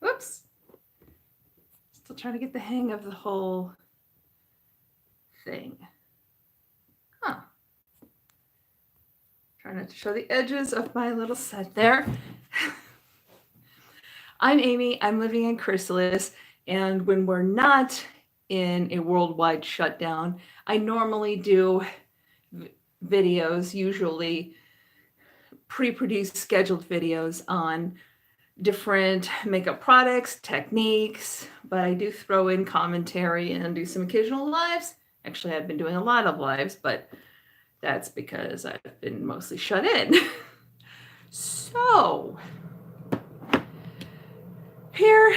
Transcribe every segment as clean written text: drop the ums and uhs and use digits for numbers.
Whoops. Still trying to get the hang of the whole thing. Huh. Trying not to show the edges of my little set there. I'm Amy. I'm living in Chrysalis. And when we're not in a worldwide shutdown, I normally do videos, usually pre-produced scheduled videos on different makeup products, techniques, but I do throw in commentary and do some occasional lives. Actually, I've been doing a lot of lives, but that's because I've been mostly shut in. So, here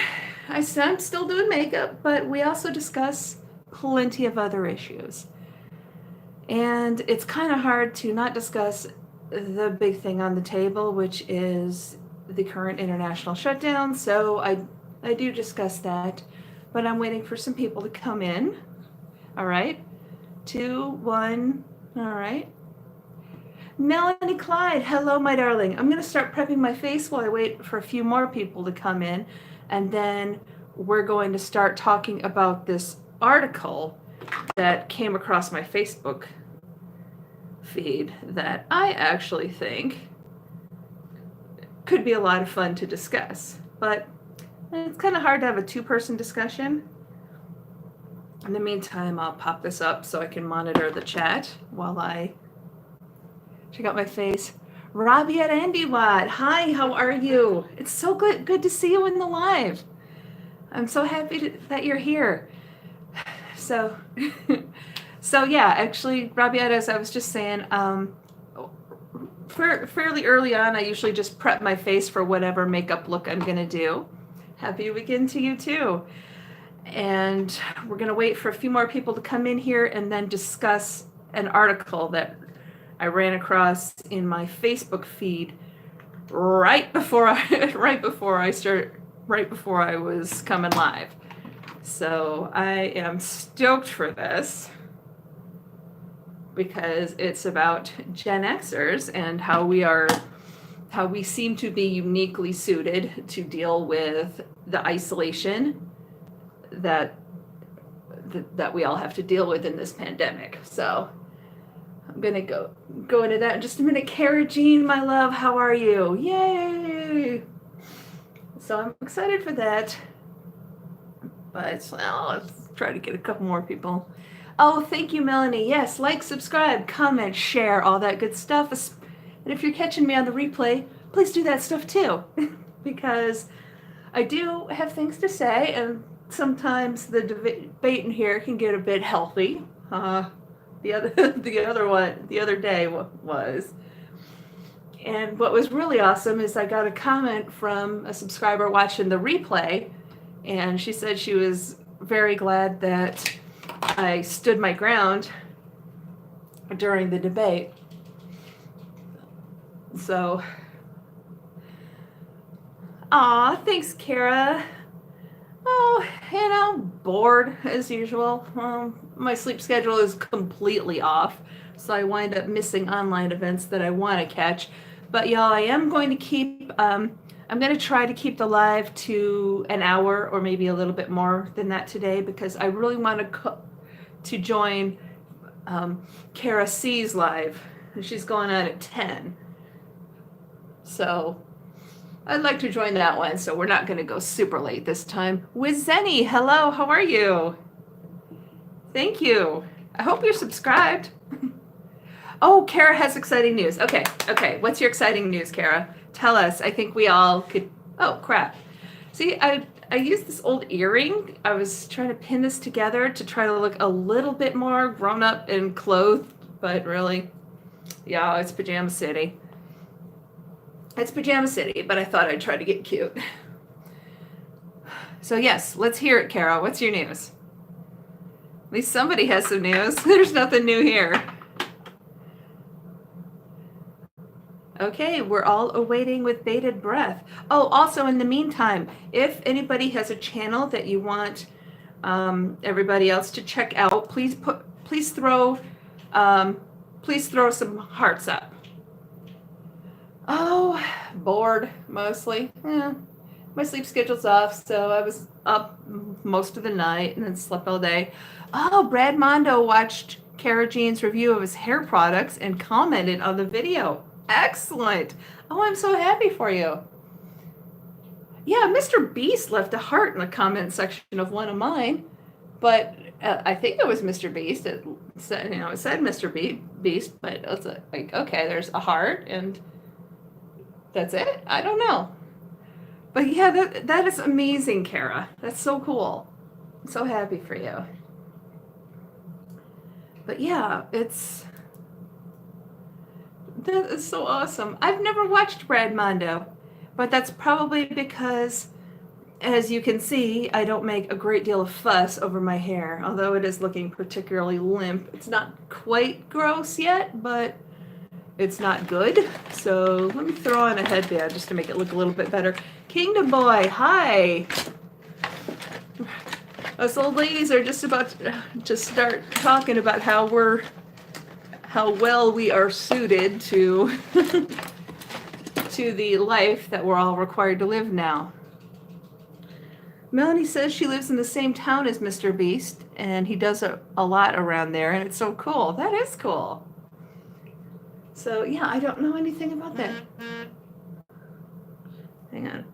I'm still doing makeup, but we also discuss plenty of other issues. And it's kind of hard to not discuss the big thing on the table, which is the current international shutdown. So I do discuss that, but I'm waiting for some people to come in. All right. 2, 1. All right. Melanie Clyde, hello, my darling. I'm going to start prepping my face while I wait for a few more people to come in. And then we're going to start talking about this article that came across my Facebook feed that I actually think could be a lot of fun to discuss. But it's kind of hard to have a two-person discussion. In the meantime, I'll pop this up so I can monitor the chat while I check out my face. Robbie at Andy Watt. Hi, how are you? It's so good to see you in the live. I'm so happy that you're here. So, yeah, actually, Robbie, as I was just saying, fairly early on, I usually just prep my face for whatever makeup look I'm going to do. Happy weekend to you, too. And we're going to wait for a few more people to come in here and then discuss an article that I ran across in my Facebook feed right before I was coming live. So I am stoked for this because it's about Gen Xers and how we seem to be uniquely suited to deal with the isolation that we all have to deal with in this pandemic. So I'm gonna go into that in just a minute. Cara Jean, my love, how are you? Yay! So I'm excited for that. But let's try to get a couple more people. Oh, thank you, Melanie. Yes, like, subscribe, comment, share, all that good stuff. And if you're catching me on the replay, please do that stuff too, because I do have things to say, and sometimes the debate in here can get a bit healthy. The other day was. And what was really awesome is I got a comment from a subscriber watching the replay, and she said she was very glad that I stood my ground during the debate. So, thanks, Kara. Oh, bored as usual. My sleep schedule is completely off, so I wind up missing online events that I want to catch. But y'all, I am going to keep, I'm going to try to keep the live to an hour or maybe a little bit more than that today, because I really want to join Kara C's live. She's going on at 10. So I'd like to join that one, so we're not going to go super late this time. Wizenny, hello, how are you? Thank you. I hope you're subscribed. Oh, Kara has exciting news. Okay. What's your exciting news, Kara? Tell us. I think we all could. Oh, crap. See, I used this old earring. I was trying to pin this together to try to look a little bit more grown up and clothed, but really, yeah, it's Pajama City. It's Pajama City, but I thought I'd try to get cute. So yes, let's hear it, Kara. What's your news? At least somebody has some news. There's nothing new here. Okay, we're all awaiting with bated breath. Oh, also in the meantime, if anybody has a channel that you want everybody else to check out, please throw some hearts up. Oh, bored mostly. Yeah. my sleep schedule's off, so I was up most of the night and then slept all day. Oh, Brad Mondo watched Cara Jean's review of his hair products and commented on the video. Excellent. Oh, I'm so happy for you. Yeah, Mr. Beast left a heart in the comment section of one of mine, but I think it was Mr. Beast. It said, it said Mr. Beast, but it was like, okay, there's a heart and that's it. I don't know. But yeah, that is amazing, Kara. That's so cool. I'm so happy for you. But yeah, that is so awesome. I've never watched Brad Mondo, but that's probably because, as you can see, I don't make a great deal of fuss over my hair, although it is looking particularly limp. It's not quite gross yet, but it's not good. So let me throw on a headband just to make it look a little bit better. Kingdom Boy, hi. Us old ladies are just about to start talking about how well we are suited to to the life that we're all required to live now. Melanie says she lives in the same town as Mr. Beast, and he does a lot around there, and it's so cool. That is cool. So yeah, I don't know anything about that. Hang on.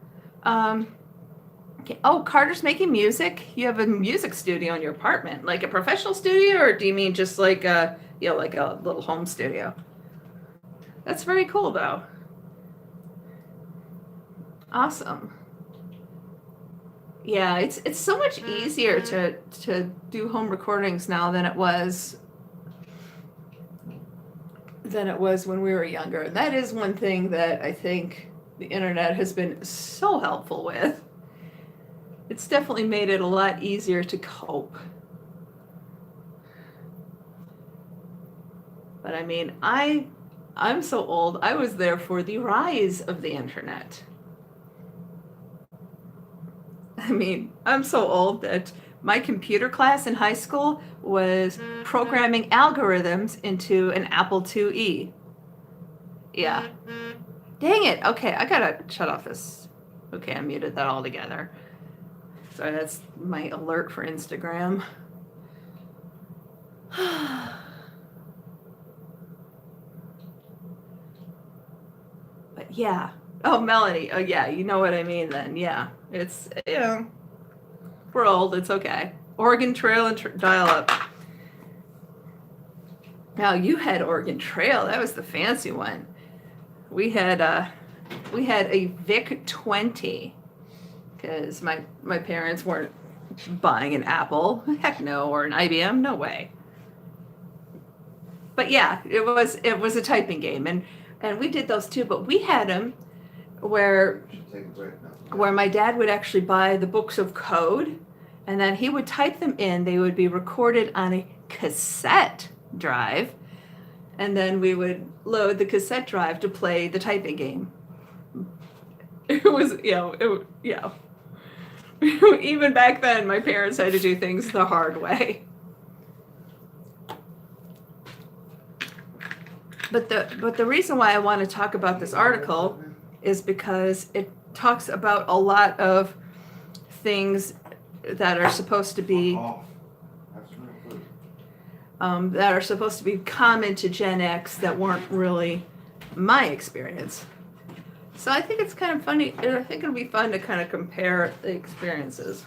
Okay. Oh, Carter's making music. You have a music studio in your apartment, like a professional studio, or do you mean just like like a little home studio? That's very cool, though. Awesome. Yeah, it's so much easier to do home recordings now than it was when we were younger. That is one thing that I think the internet has been so helpful with. It's definitely made it a lot easier to cope. But I mean, I'm so old. I was there for the rise of the internet. I mean, I'm so old that my computer class in high school was programming algorithms into an Apple IIe. Yeah. Dang it. Okay, I gotta shut off this. Okay, I muted that altogether. Sorry, that's my alert for Instagram. But yeah. Oh, Melanie. Oh, yeah, you know what I mean then. Yeah. It's, we're old. It's okay. Oregon Trail and dial-up. Now, you had Oregon Trail. That was the fancy one. We had a VIC 20 because my parents weren't buying an Apple. Heck no. Or an IBM. No way. But yeah, it was a typing game, and we did those too. But we had them where my dad would actually buy the books of code, and then he would type them in. They would be recorded on a cassette drive, and then we would load the cassette drive to play the typing game. It was, even back then, my parents had to do things the hard way. But the reason why I want to talk about this article is because it talks about a lot of things that are supposed to be common to Gen X that weren't really my experience. So I think it's kind of funny. I think it'll be fun to kind of compare the experiences.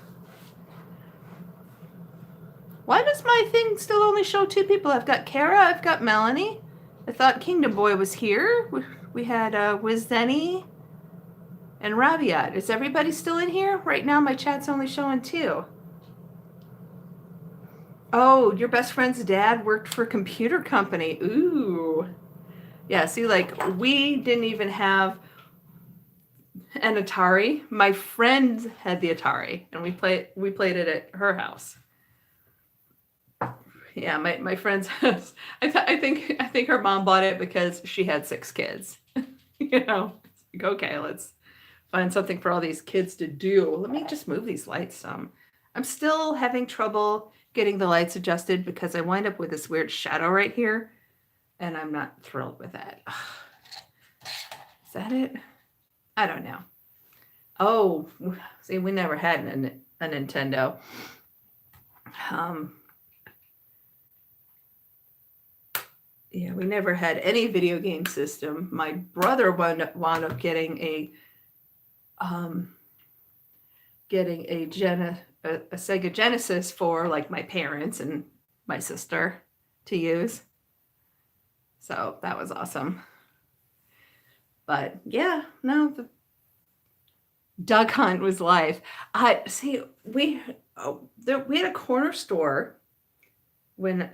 Why does my thing still only show 2 people? I've got Kara, I've got Melanie. I thought Kingdom Boy was here. We had Wizenny and Rabiat. Is everybody still in here? Right now my chat's only showing 2. Oh, your best friend's dad worked for a computer company. Ooh. Yeah, see, like, we didn't even have an Atari. My friend had the Atari, and we played it at her house. Yeah, my friend's house. I think her mom bought it because she had 6 kids. It's like, okay, let's find something for all these kids to do. Let me just move these lights some. I'm still having trouble getting the lights adjusted because I wind up with this weird shadow right here, and I'm not thrilled with that. Is that it? I don't know. Oh, see, we never had a Nintendo. Yeah, we never had any video game system. My brother wound up um, getting a Sega Genesis for like my parents and my sister to use. So that was awesome. But yeah, no, the duck hunt was life. I see we had a corner store when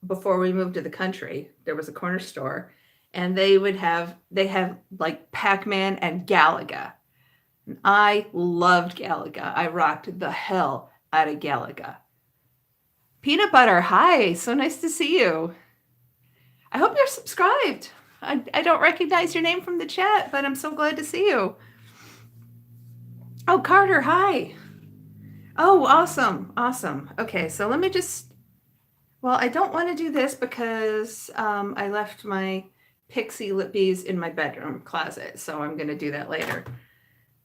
before we moved to the country. There was a corner store, and they have like Pac-Man and Galaga. And I loved Galaga. I rocked the hell out of Galaga. Peanut butter, hi, so nice to see you. I hope you're subscribed. I don't recognize your name from the chat, but I'm so glad to see you. Oh, Carter, hi. Oh, awesome, awesome. Okay, so let me just, well, I don't want to do this because I left my Pixie lip bees in my bedroom closet, so I'm going to do that later.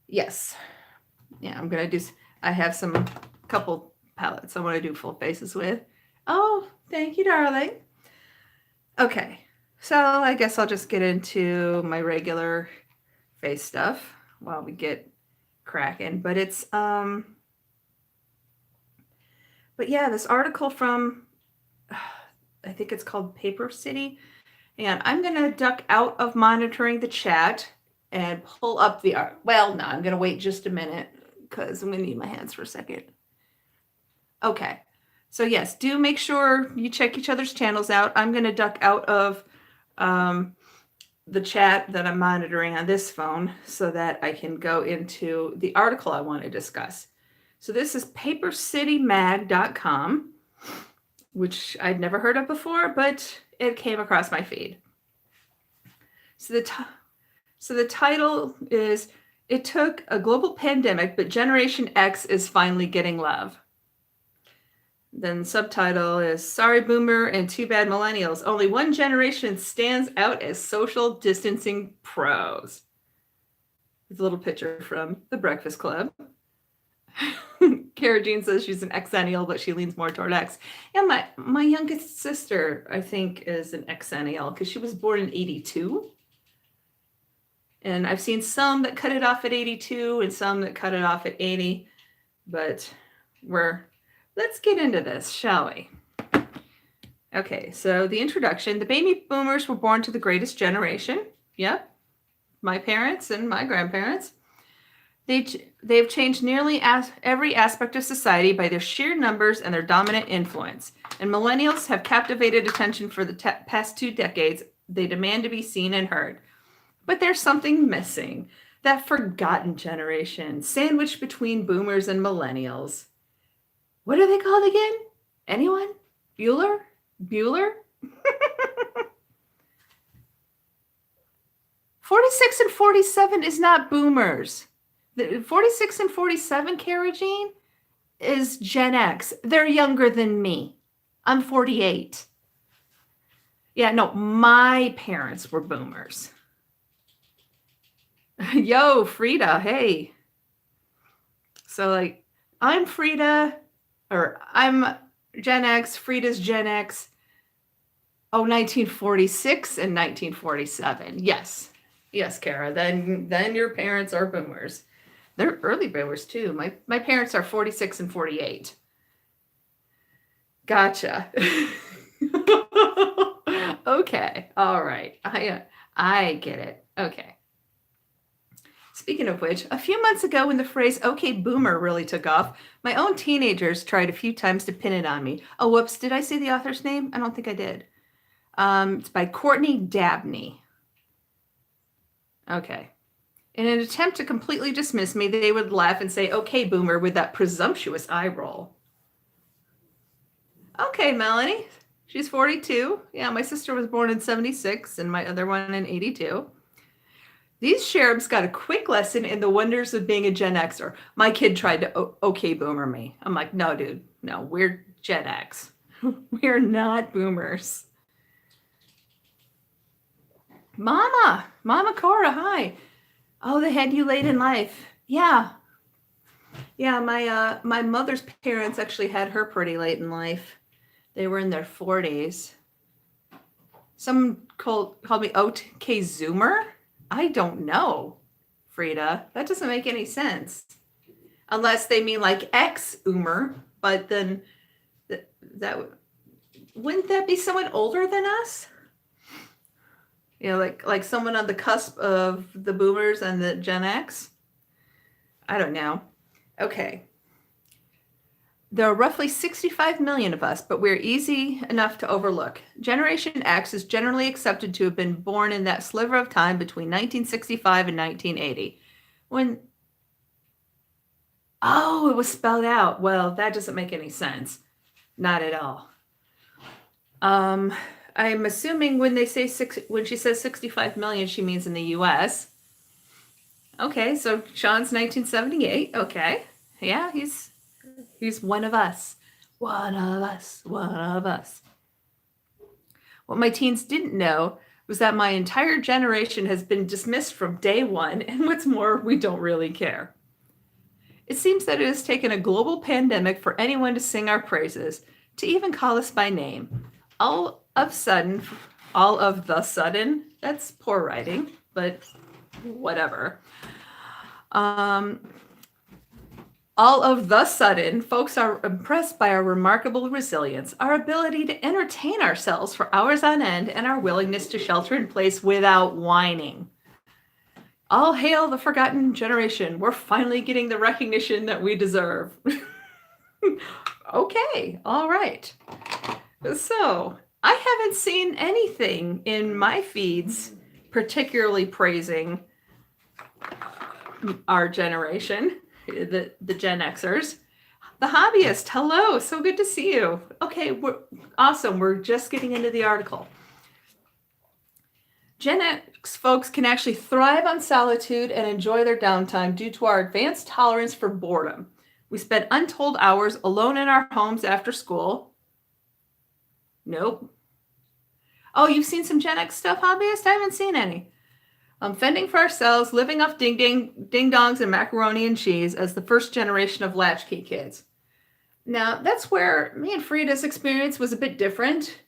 Yes. Yeah, I'm going to do, I have some couple palettes I want to do full faces with. Oh, thank you, darling. Okay, so I guess I'll just get into my regular face stuff while we get cracking. But it's but yeah, this article from I think it's called Paper City, and I'm gonna duck out of monitoring the chat and pull up the art. Well, no, I'm gonna wait just a minute because I'm gonna need my hands for a second. Okay, so yes, do make sure you check each other's channels out. I'm gonna duck out of the chat that I'm monitoring on this phone so that I can go into the article I want to discuss. So this is papercitymag.com, which I'd never heard of before, but it came across my feed. So the title is, "It Took a Global Pandemic, but Generation X is Finally Getting Love." Then subtitle is, "Sorry Boomer and Too Bad Millennials. Only one generation stands out as social distancing pros." There's a little picture from The Breakfast Club. Kara Jean says she's an Xennial, but she leans more toward X. Yeah, my youngest sister, I think, is an Xennial because she was born in 82. And I've seen some that cut it off at 82 and some that cut it off at 80. But let's get into this, shall we? Okay, so the introduction. The baby boomers were born to the greatest generation. Yep, my parents and my grandparents. They've changed nearly every aspect of society by their sheer numbers and their dominant influence. And millennials have captivated attention for the past 2 decades. They demand to be seen and heard. But there's something missing. That forgotten generation, sandwiched between boomers and millennials. What are they called again? Anyone? Bueller? 46 and 47 is not boomers. The 46 and 47, Kara Jean, is Gen X. They're younger than me. I'm 48. Yeah, no, my parents were boomers. Yo, Frida, hey. So like, I'm Frida, or I'm Gen X, Frida's Gen X. Oh, 1946 and 1947. Yes, Kara. Then your parents are boomers. They're early boomers too. My parents are 46 and 48. Gotcha. Okay. All right. I get it. Okay. Speaking of which, a few months ago when the phrase "okay boomer" really took off, my own teenagers tried a few times to pin it on me. Oh, whoops, did I say the author's name? I don't think I did. It's by Courtney Dabney. Okay. In an attempt to completely dismiss me, they would laugh and say, "Okay, boomer," with that presumptuous eye roll. Okay, Melanie. She's 42. Yeah, my sister was born in 76 and my other one in 82. These cherubs got a quick lesson in the wonders of being a Gen Xer. My kid tried to okay boomer me. I'm like, no, dude. No, we're Gen X. We're not boomers. Mama Cora, hi. Oh, they had you late in life. Yeah. Yeah, my mother's parents actually had her pretty late in life. They were in their 40s. Someone called me OK Zoomer. I don't know, Frida. That doesn't make any sense. Unless they mean like ex-Oomer, but then that wouldn't that be someone older than us? You know, like someone on the cusp of the boomers and the Gen X? I don't know. Okay. There are roughly 65 million of us, but we're easy enough to overlook. Generation X is generally accepted to have been born in that sliver of time between 1965 and 1980. Oh, it was spelled out. Well, that doesn't make any sense. Not at all. I'm assuming when she says 65 million, she means in the US. Okay, so Sean's 1978. Okay. Yeah, he's one of us. One of us. One of us. What my teens didn't know was that my entire generation has been dismissed from day one, and what's more, we don't really care. It seems that it has taken a global pandemic for anyone to sing our praises, to even call us by name. All of the sudden, that's poor writing, but whatever. All of the sudden, folks are impressed by our remarkable resilience, our ability to entertain ourselves for hours on end, and our willingness to shelter in place without whining. All hail the forgotten generation. We're finally getting the recognition that we deserve. Okay, all right. So, I haven't seen anything in my feeds particularly praising our generation, the Gen Xers. The Hobbyist, hello, so good to see you. Okay, awesome. We're just getting into the article. Gen X folks can actually thrive on solitude and enjoy their downtime due to our advanced tolerance for boredom. We spend untold hours alone in our homes after school. Nope. Oh, you've seen some Gen X stuff, Hobbyist? I haven't seen any. Fending for ourselves, living off ding-dongs and macaroni and cheese as the first generation of latchkey kids. Now, that's where me and Frida's experience was a bit different,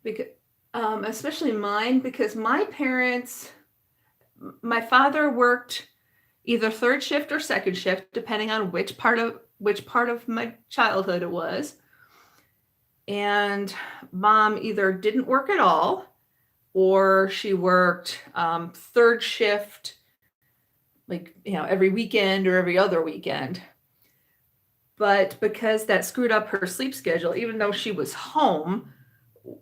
because, especially mine, because my father worked either third shift or second shift, depending on which part of my childhood it was. And mom either didn't work at all, or she worked third shift, like, every weekend or every other weekend. But because that screwed up her sleep schedule, even though she was home,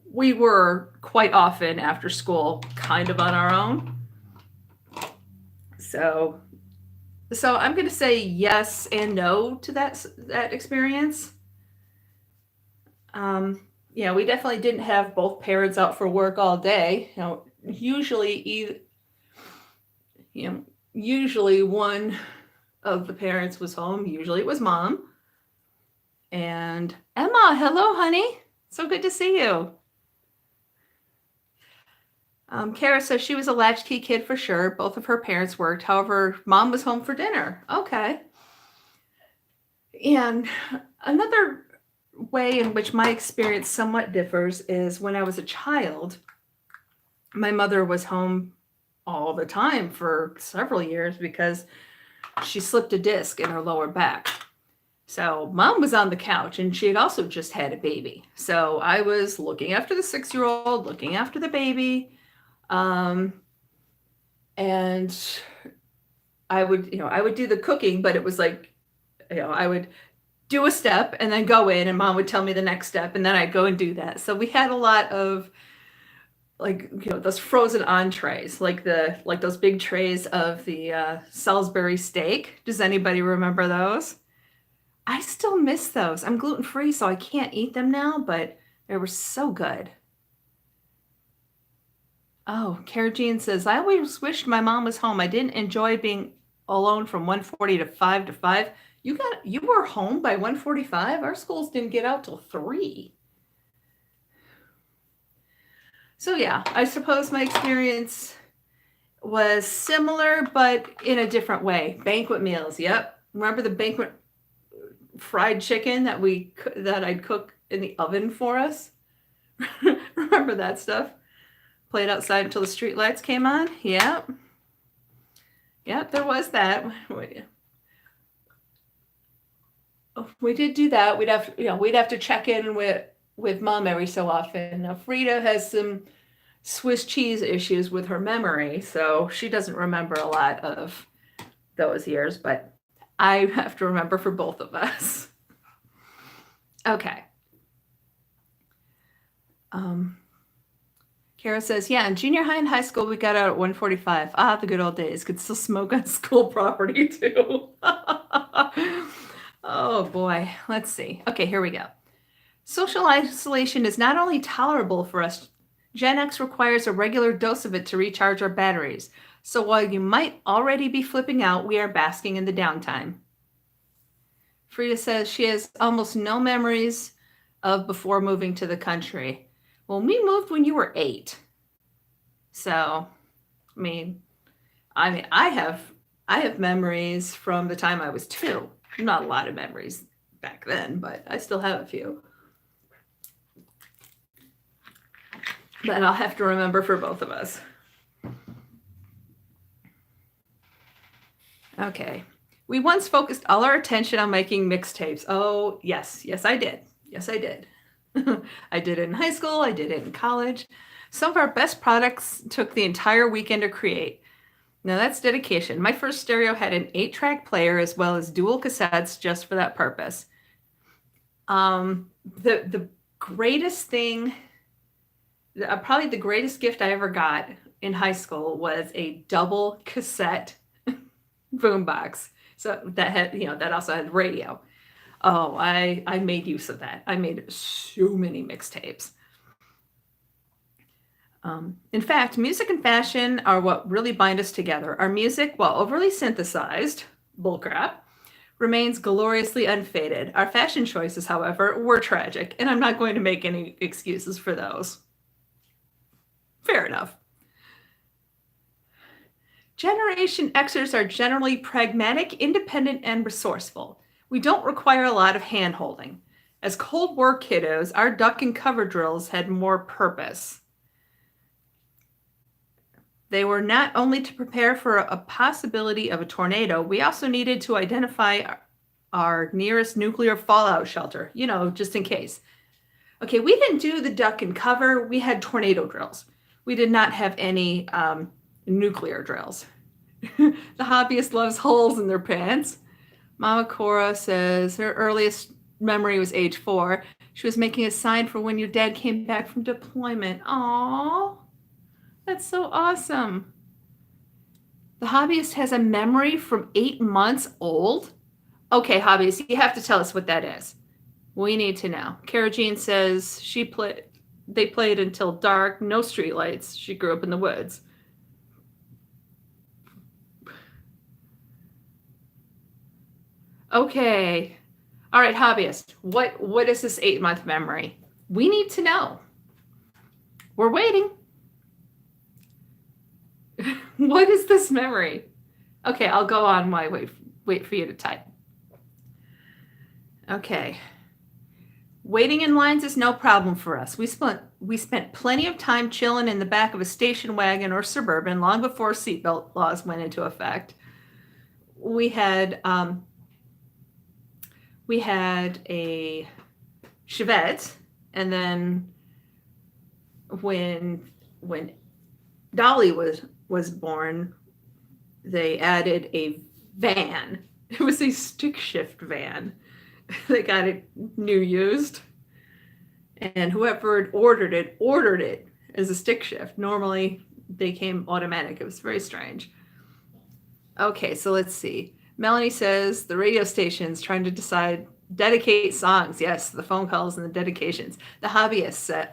we were quite often after school kind of on our own. So I'm going to say yes and no to that experience. We definitely didn't have both parents out for work all day. Usually one of the parents was home. Usually it was mom. And Emma, hello, honey. So good to see you. Kara says she was a latchkey kid for sure. Both of her parents worked. However, mom was home for dinner. Okay. And another way in which my experience somewhat differs is when I was a child, my mother was home all the time for several years because she slipped a disc in her lower back. So mom was on the couch, and she had also just had a baby. So I was looking after the 6-year-old, looking after the baby. And I would do the cooking, but it was like, I would do a step and then go in, and mom would tell me the next step, and then I'd go and do that. So we had a lot of those frozen entrees, like those big trays of the Salisbury steak. Does anybody remember those? I still miss those. I'm gluten-free, so I can't eat them now, but they were so good. Oh, Cara Jean says, I always wished my mom was home. I didn't enjoy being alone from 1:40 to 5 to 5. You were home by 1:45? Our schools didn't get out till 3. So yeah, I suppose my experience was similar, but in a different way. Banquet meals. Yep. Remember the banquet fried chicken that I'd cook in the oven for us? Remember that stuff? Played outside until the street lights came on? Yep. Yep, there was that. We did do that. We'd have to check in with mom every so often. Now Frida has some Swiss cheese issues with her memory, so she doesn't remember a lot of those years, but I have to remember for both of us. Okay. Kara says, yeah, in junior high and high school, we got out at 1:45. Ah, the good old days. Could still smoke on school property, too. Oh, boy. Let's see. Okay, here we go. Social isolation is not only tolerable for us, Gen X requires a regular dose of it to recharge our batteries. So while you might already be flipping out, we are basking in the downtime. Frida says she has almost no memories of before moving to the country. Well, we moved when you were 8. So, I have memories from the time I was 2. Not a lot of memories back then, but I still have a few. But I'll have to remember for both of us. Okay. We once focused all our attention on making mixtapes. Oh, yes. Yes, I did. Yes, I did. I did it in high school. I did it in college. Some of our best products took the entire weekend to create. Now that's dedication. My first stereo had an 8-track player as well as dual cassettes just for that purpose. The greatest thing, probably the greatest gift I ever got in high school was a double cassette boombox. So that had, that also had radio. Oh, I made use of that. I made so many mixtapes. In fact, music and fashion are what really bind us together. Our music, while overly synthesized, bullcrap, remains gloriously unfaded. Our fashion choices, however, were tragic, and I'm not going to make any excuses for those. Fair enough. Generation Xers are generally pragmatic, independent, and resourceful. We don't require a lot of hand-holding. As Cold War kiddos, our duck and cover drills had more purpose. They were not only to prepare for a possibility of a tornado, we also needed to identify our nearest nuclear fallout shelter, just in case. Okay, we didn't do the duck and cover. We had tornado drills. We did not have any nuclear drills. The hobbyist loves holes in their pants. Mama Cora says her earliest memory was age 4. She was making a sign for when your dad came back from deployment. Aww, that's so awesome. The hobbyist has a memory from 8 months old? Okay, hobbyist, you have to tell us what that is. We need to know. Kara Jean says they played until dark, no streetlights. She grew up in the woods. Okay. All right, hobbyist. What is this 8-month memory? We need to know. We're waiting. What is this memory? Okay, I'll go on while I wait for you to type. Okay. Waiting in lines is no problem for us. We spent plenty of time chilling in the back of a station wagon or Suburban long before seatbelt laws went into effect. We had a Chevette, and then when Dolly was born, they added a van. It was a stick shift van. They got it new used, and whoever had ordered it as a stick shift. Normally they came automatic. It was very strange. Okay, so let's see. Melanie says the radio station's trying to dedicate songs. Yes, the phone calls and the dedications. The hobbyist said,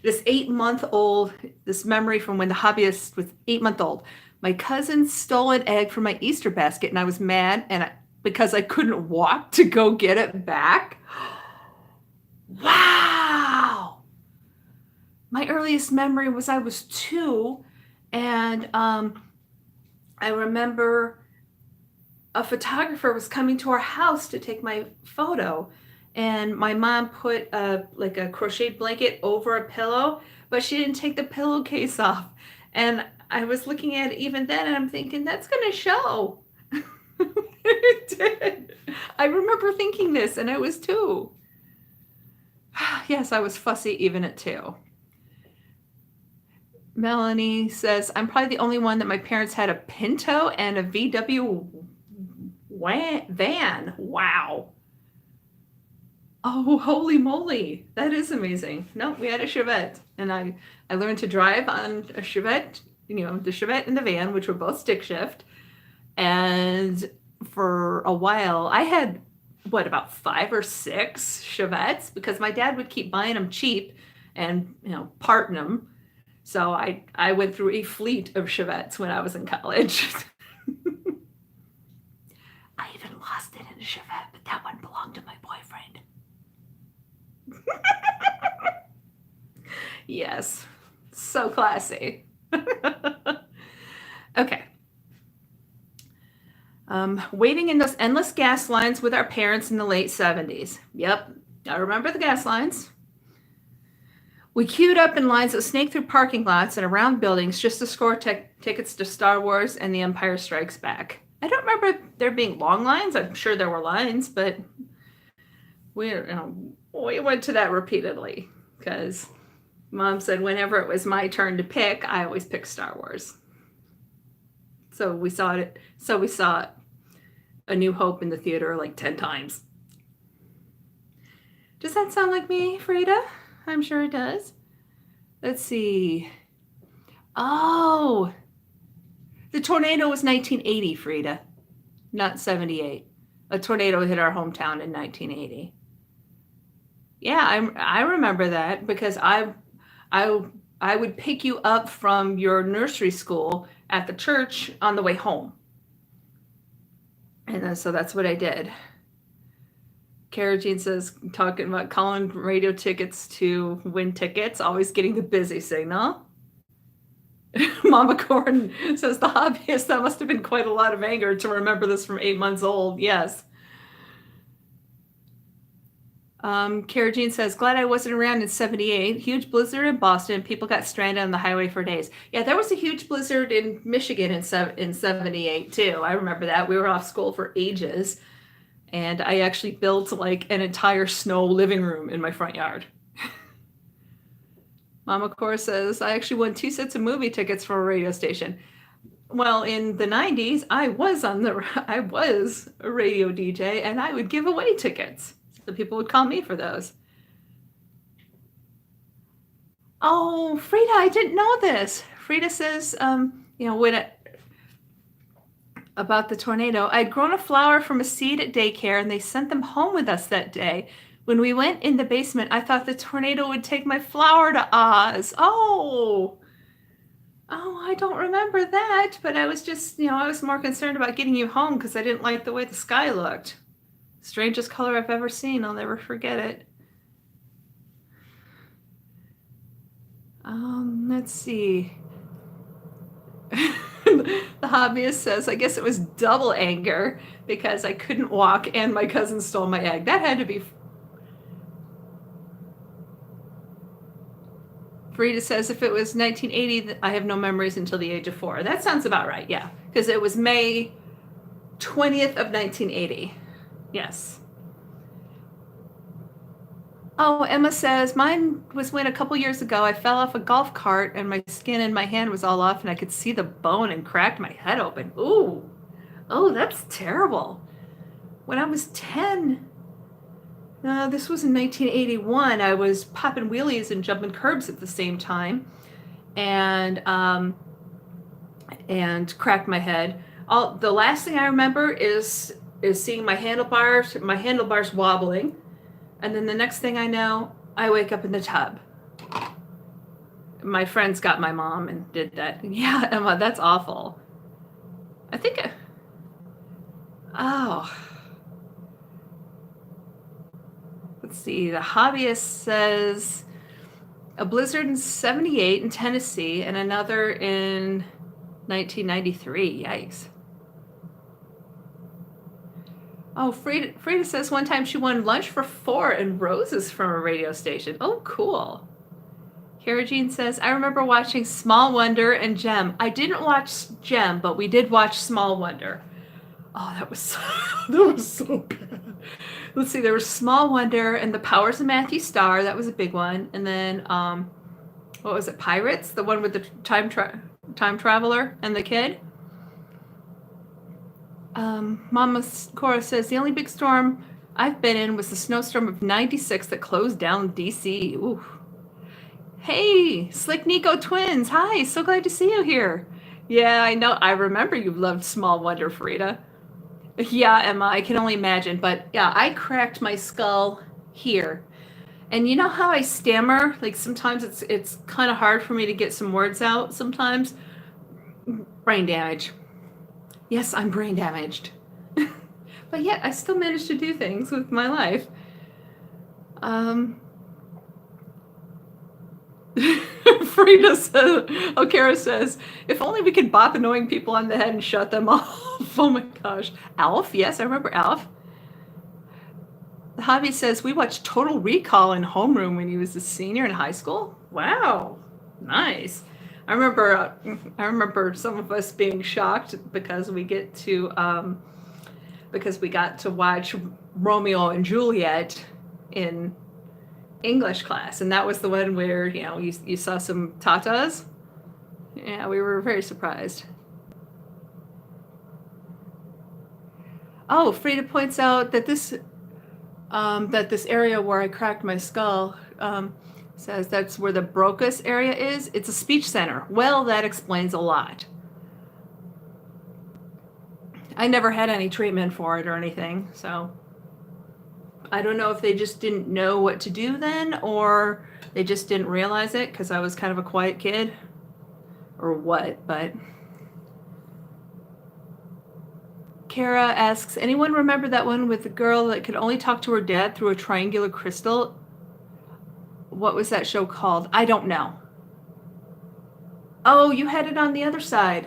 this 8-month-old, this memory from when the hobbyist was 8-month-old. My cousin stole an egg from my Easter basket, and I was mad because I couldn't walk to go get it back. Wow! My earliest memory was I was 2, and I remember a photographer was coming to our house to take my photo, and my mom put a crocheted blanket over a pillow, but she didn't take the pillowcase off. And I was looking at it even then, and I'm thinking, that's going to show. It did. I remember thinking this, and I was 2. Yes, I was fussy even at 2. Melanie says, I'm probably the only one that my parents had a Pinto and a VW van. Wow. Oh, holy moly. That is amazing. No, we had a Chevette, and I learned to drive on a Chevette, the Chevette and the van, which were both stick shift. And for a while, I had, about 5 or 6 Chevettes, because my dad would keep buying them cheap and, parting them. So I went through a fleet of Chevettes when I was in college. I even lost it in a Chevette, but that one belonged to my boyfriend. Yes, so classy. Okay. Waiting in those endless gas lines with our parents in the late 70s. Yep, I remember the gas lines. We queued up in lines that snaked through parking lots and around buildings just to score tickets to Star Wars and The Empire Strikes Back. I don't remember there being long lines. I'm sure there were lines, but we went to that repeatedly because Mom said whenever it was my turn to pick, I always picked Star Wars. So we saw it. A New Hope in the theater like 10 times. Does that sound like me, Frida? I'm sure it does. Let's see. Oh, the tornado was 1980, Frida, not 78. A tornado hit our hometown in 1980. Yeah, I remember that because I would pick you up from your nursery school at the church on the way home. And so that's what I did. Kara Jean says, talking about calling radio tickets to win tickets, always getting the busy signal. Mama Corn says, the hobbyist, that must have been quite a lot of anger to remember this from 8 months old. Yes. Kara Jean says, glad I wasn't around in 78. Huge blizzard in Boston. People got stranded on the highway for days. Yeah, there was a huge blizzard in Michigan in 78 too. I remember that. We were off school for ages. And I actually built like an entire snow living room in my front yard. Mama Cora says, I actually won 2 sets of movie tickets for a radio station. Well, in the 90s, I was a radio DJ, and I would give away tickets. So people would call me for those. Oh, Frida, I didn't know this. Frida says, about the tornado, I'd grown a flower from a seed at daycare, and they sent them home with us that day. When we went in the basement, I thought the tornado would take my flower to Oz. Oh, I don't remember that, but I was just, I was more concerned about getting you home because I didn't like the way the sky looked. Strangest color I've ever seen. I'll never forget it. Let's see. The hobbyist says, I guess it was double anger because I couldn't walk and my cousin stole my egg. That had to be. Frida says, if it was 1980, I have no memories until the age of 4. That sounds about right, yeah. Because it was May 20th of 1980. Yes. Oh, Emma says, mine was when a couple years ago I fell off a golf cart and my skin in my hand was all off and I could see the bone and cracked my head open. Ooh. Oh, that's terrible. When I was 10, this was in 1981, I was popping wheelies and jumping curbs at the same time and cracked my head. The last thing I remember is seeing my handlebars wobbling. And then the next thing I know, I wake up in the tub. My friends got my mom and did that. Yeah, Emma, that's awful. I think, let's see. The hobbyist says a blizzard in 78 in Tennessee and another in 1993. Yikes. Oh, Frida says one time she won lunch for 4 and roses from a radio station. Oh, cool. Kara Jean says, I remember watching Small Wonder and Gem. I didn't watch Gem, but we did watch Small Wonder. Oh, that was so bad. Let's see, there was Small Wonder and The Powers of Matthew Starr. That was a big one. And then, what was it, Pirates? The one with the time traveler and the kid? Mama Cora says, the only big storm I've been in was the snowstorm of 96 that closed down D.C. Ooh. Hey, Slick Nico twins. Hi, so glad to see you here. Yeah, I know. I remember you loved Small Wonder, Frida. Yeah, Emma, I can only imagine. But yeah, I cracked my skull here. And you know how I stammer? Like sometimes it's kind of hard for me to get some words out sometimes. Brain damage. Yes, I'm brain damaged. But yet I still managed to do things with my life. Frida says, Kara says, if only we could bop annoying people on the head and shut them off. Oh my gosh. Alf, yes, I remember Alf. The hobby says, we watched Total Recall in homeroom when he was a senior in high school. Wow, nice. I remember some of us being shocked because we got to watch Romeo and Juliet in English class, and that was the one where you saw some tatas. Yeah, we were very surprised. Oh, Frida points out that this area where I cracked my skull says that's where the Broca's area is. It's a speech center. Well, that explains a lot. I never had any treatment for it or anything, so I don't know if they just didn't know what to do then, or they just didn't realize it because I was kind of a quiet kid, or what, but... Kara asks, anyone remember that one with the girl that could only talk to her dad through a triangular crystal? What was that show called? I don't know. Oh, you had it on the other side.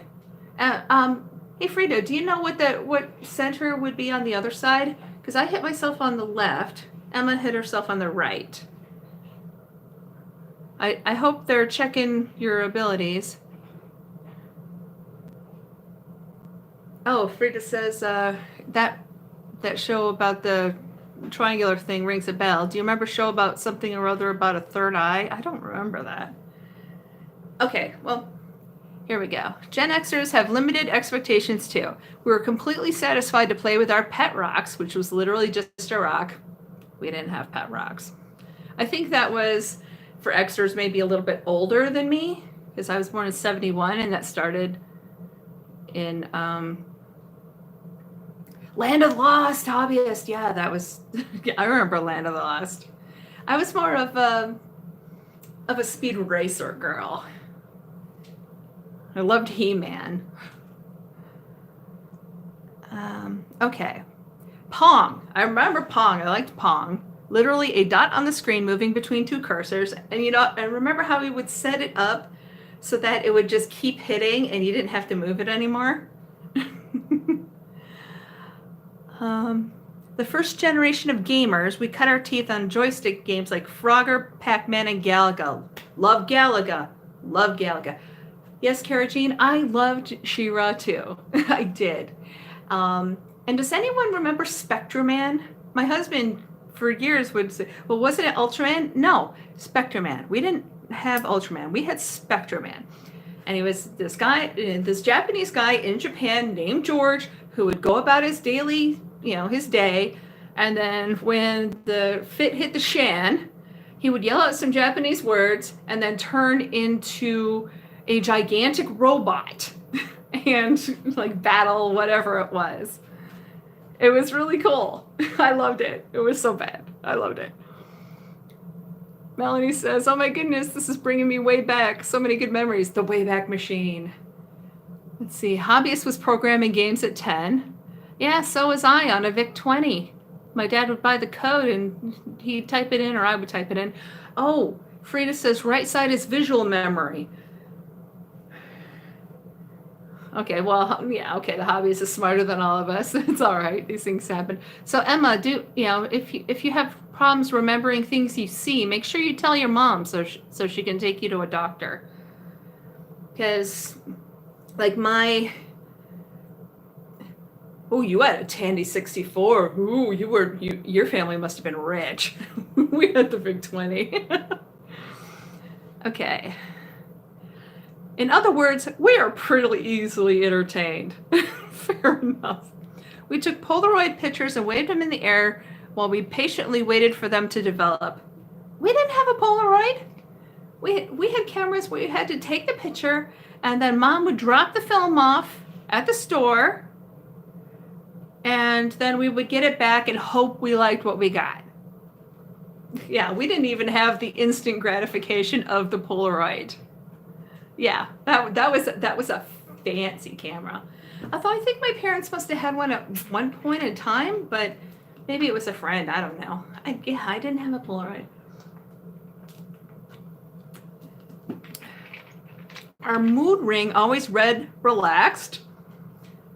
Hey, Frida, do you know what center would be on the other side? Because I hit myself on the left. Emma hit herself on the right. I hope they're checking your abilities. Oh, Frida says that show about the triangular thing rings a bell. Do you remember a show about something or other about a third eye? I don't remember that. Okay, well, here we go. Gen Xers have limited expectations too. We were completely satisfied to play with our pet rocks, which was literally just a rock. We didn't have pet rocks. I think that was for Xers maybe a little bit older than me, because I was born in 71 and that started in Land of the Lost hobbyist. Yeah, that was, I remember Land of the Lost. I was more of a speed racer girl. I loved He-Man. Okay. Pong. I remember Pong. I liked Pong. Literally a dot on the screen moving between two cursors. And I remember how we would set it up so that it would just keep hitting and you didn't have to move it anymore. The first generation of gamers, we cut our teeth on joystick games like Frogger, Pac-Man, and Galaga. Love Galaga. Love Galaga. Yes, Kara Jean, I loved She-Ra too. I did. And does anyone remember Spectreman? My husband for years would say, well, wasn't it Ultraman? No, Spectreman. We didn't have Ultraman. We had Spectreman. And he was this Japanese guy in Japan named George who would go about his daily, his day. And then when the fit hit the shan, he would yell out some Japanese words and then turn into a gigantic robot and battle whatever it was. It was really cool. I loved it. It was so bad. I loved it. Melanie says, oh my goodness, this is bringing me way back. So many good memories. The Wayback Machine. Let's see. Hobbyist was programming games at 10. Yeah, so was I on a VIC-20. My dad would buy the code and he'd type it in or I would type it in. Oh, Frida says right side is visual memory. Okay. Well, yeah. Okay. The hobbyist is smarter than all of us. It's all right. These things happen. So Emma, if you have problems remembering things you see, make sure you tell your mom so she can take you to a doctor. Because, like you had a Tandy 64. Ooh, your family must have been rich. We had the big 20. Okay. In other words, we are pretty easily entertained. Fair enough. We took Polaroid pictures and waved them in the air while we patiently waited for them to develop. We didn't have a Polaroid. We had cameras where you had to take the picture and then Mom would drop the film off at the store and then we would get it back and hope we liked what we got. Yeah, we didn't even have the instant gratification of the Polaroid. Yeah, that was a fancy camera. Although I think my parents must have had one at one point in time, but maybe it was a friend. I don't know. I didn't have a Polaroid. Our mood ring always read relaxed.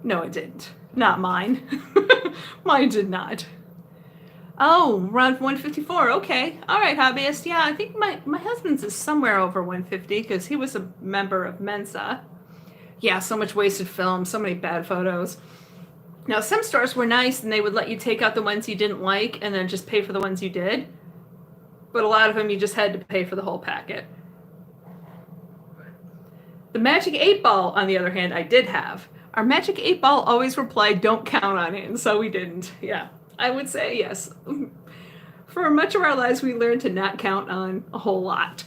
No, it didn't. Not mine. Mine did not. Oh, around 154. Okay. All right, hobbyist. Yeah, I think my husband's is somewhere over 150 because he was a member of Mensa. Yeah, so much wasted film, so many bad photos. Now, some stores were nice and they would let you take out the ones you didn't like and then just pay for the ones you did. But a lot of them you just had to pay for the whole packet. The Magic 8 Ball, on the other hand, I did have. Our Magic 8 Ball always replied, don't count on it, and so we didn't. Yeah, I would say yes. For much of our lives, we learned to not count on a whole lot.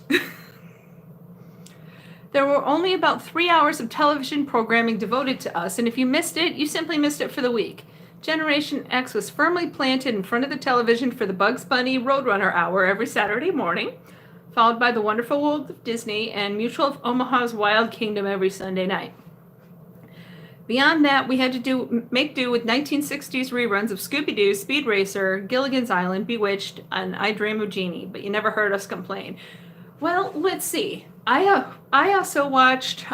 There were only about 3 hours of television programming devoted to us, and if you missed it, you simply missed it for the week. Generation X was firmly planted in front of the television for the Bugs Bunny Roadrunner Hour every Saturday morning, followed by The Wonderful World of Disney and Mutual of Omaha's Wild Kingdom every Sunday night. Beyond that, we had to make do with 1960s reruns of Scooby-Doo, Speed Racer, Gilligan's Island, Bewitched, and I Dream of Jeannie, but you never heard us complain. Well, let's see. I also watched,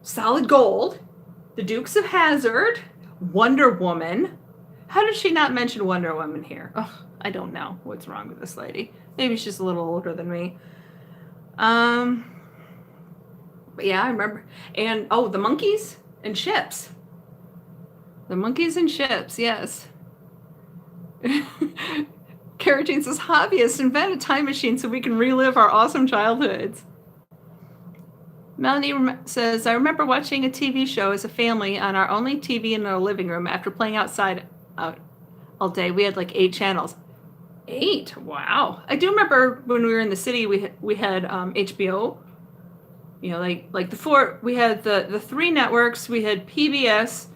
Solid Gold, The Dukes of Hazzard, Wonder Woman. How did she not mention Wonder Woman here? Ugh, I don't know what's wrong with this lady. Maybe she's a little older than me. But yeah, I remember. And, The Monkeys and Ships. The Monkeys and Ships, yes. Carotene says, hobbyist, invent a time machine so we can relive our awesome childhoods. Melanie says, I remember watching a TV show as a family on our only TV in our living room after playing outside all day. We had like 8 channels. 8? Wow. I do remember when we were in the city, we had HBO. You know, like the 4, we had the 3 networks, we had PBS,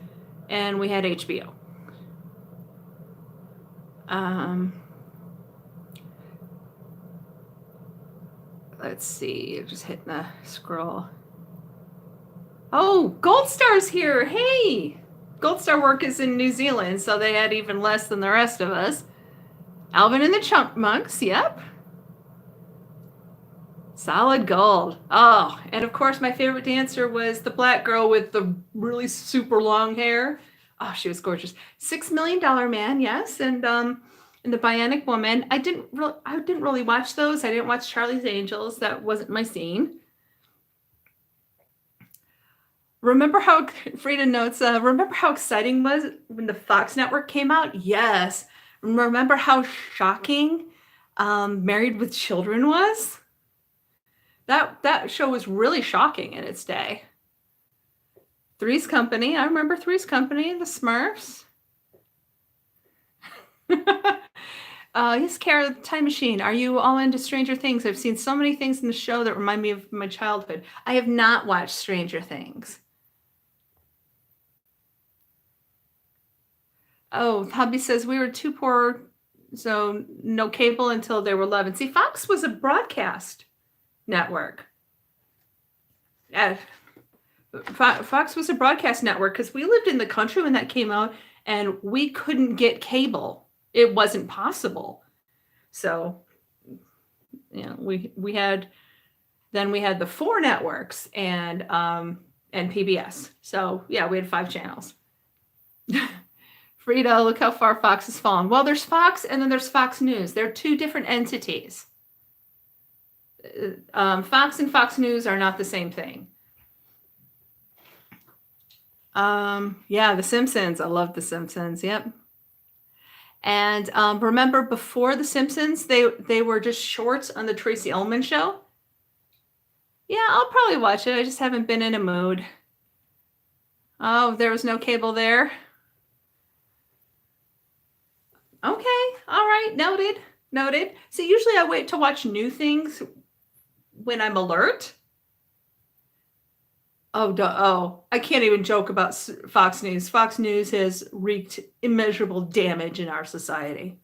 and we had HBO. Let's see, just hitting the scroll. Oh, Gold Star's here. Hey! Gold Star work is in New Zealand, so they had even less than the rest of us. Alvin and the Chipmunks, yep. Solid Gold. Oh, and of course my favorite dancer was the black girl with the really super long hair. Oh, she was gorgeous. $6 Million Man, yes, and the Bionic Woman. I didn't really watch those. I didn't watch Charlie's Angels. That wasn't my scene. Remember how Frida notes? Remember how exciting it was when the Fox Network came out? Yes. Remember how shocking Married with Children was? That show was really shocking in its day. Three's Company. I remember Three's Company, the Smurfs. Yes, Kara, the Time Machine. Are you all into Stranger Things? I've seen so many things in the show that remind me of my childhood. I have not watched Stranger Things. Oh, Hubby says we were too poor, so no cable until they were 11. See, Fox was a broadcast network. Yeah, Fox was a broadcast network because we lived in the country when that came out, and we couldn't get cable. It wasn't possible. So, we had Then we had the 4 networks and PBS. So yeah, we had 5 channels. Frida, look how far Fox has fallen. Well, there's Fox and then there's Fox News. They're 2 different entities. Fox and Fox News are not the same thing. Yeah, The Simpsons. I love The Simpsons. Yep. And remember, before The Simpsons, they were just shorts on the Tracy Ullman show. Yeah, I'll probably watch it. I just haven't been in a mood. Oh, there was no cable there. Okay, all right, noted, noted. So usually I wait to watch new things when I'm alert. Oh, I can't even joke about Fox News. Fox News has wreaked immeasurable damage in our society.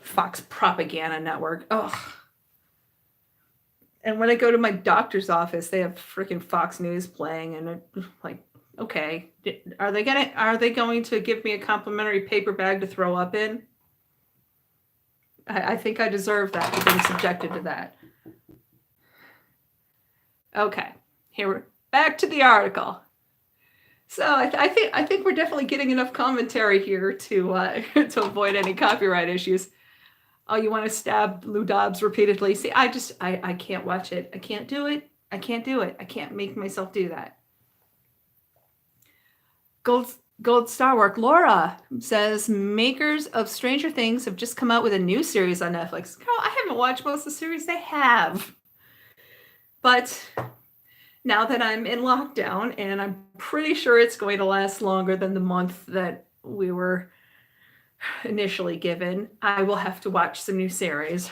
Fox Propaganda Network. Ugh. And when I go to my doctor's office, they have freaking Fox News playing, and it's like, okay, are they going to give me a complimentary paper bag to throw up in? I think I deserve that for being subjected to that. Okay, here, back to the article. So I think we're definitely getting enough commentary here to to avoid any copyright issues. Oh, you want to stab Lou Dobbs repeatedly? See, I can't watch it. I can't do it. I can't do it. I can't make myself do that. Gold Star Work. Laura says, makers of Stranger Things have just come out with a new series on Netflix. Girl, I haven't watched most of the series they have. But now that I'm in lockdown, and I'm pretty sure it's going to last longer than the month that we were initially given, I will have to watch some new series.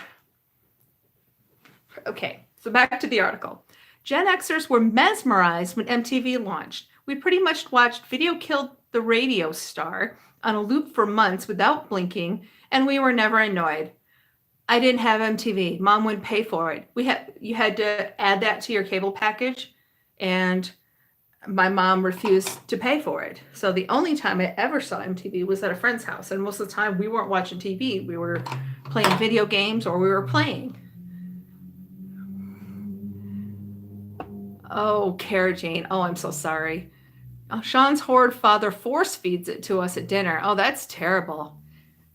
Okay, so back to the article. Gen Xers were mesmerized when MTV launched. We pretty much watched Video Killed the Radio Star on a loop for months without blinking, and we were never annoyed. I didn't have MTV. Mom wouldn't pay for it. You had to add that to your cable package, and my mom refused to pay for it. So the only time I ever saw MTV was at a friend's house. And most of the time we weren't watching TV. We were playing video games or we were playing. Oh, Cara Jane. Oh, I'm so sorry. Oh, Sean's horrid father force feeds it to us at dinner. Oh, that's terrible.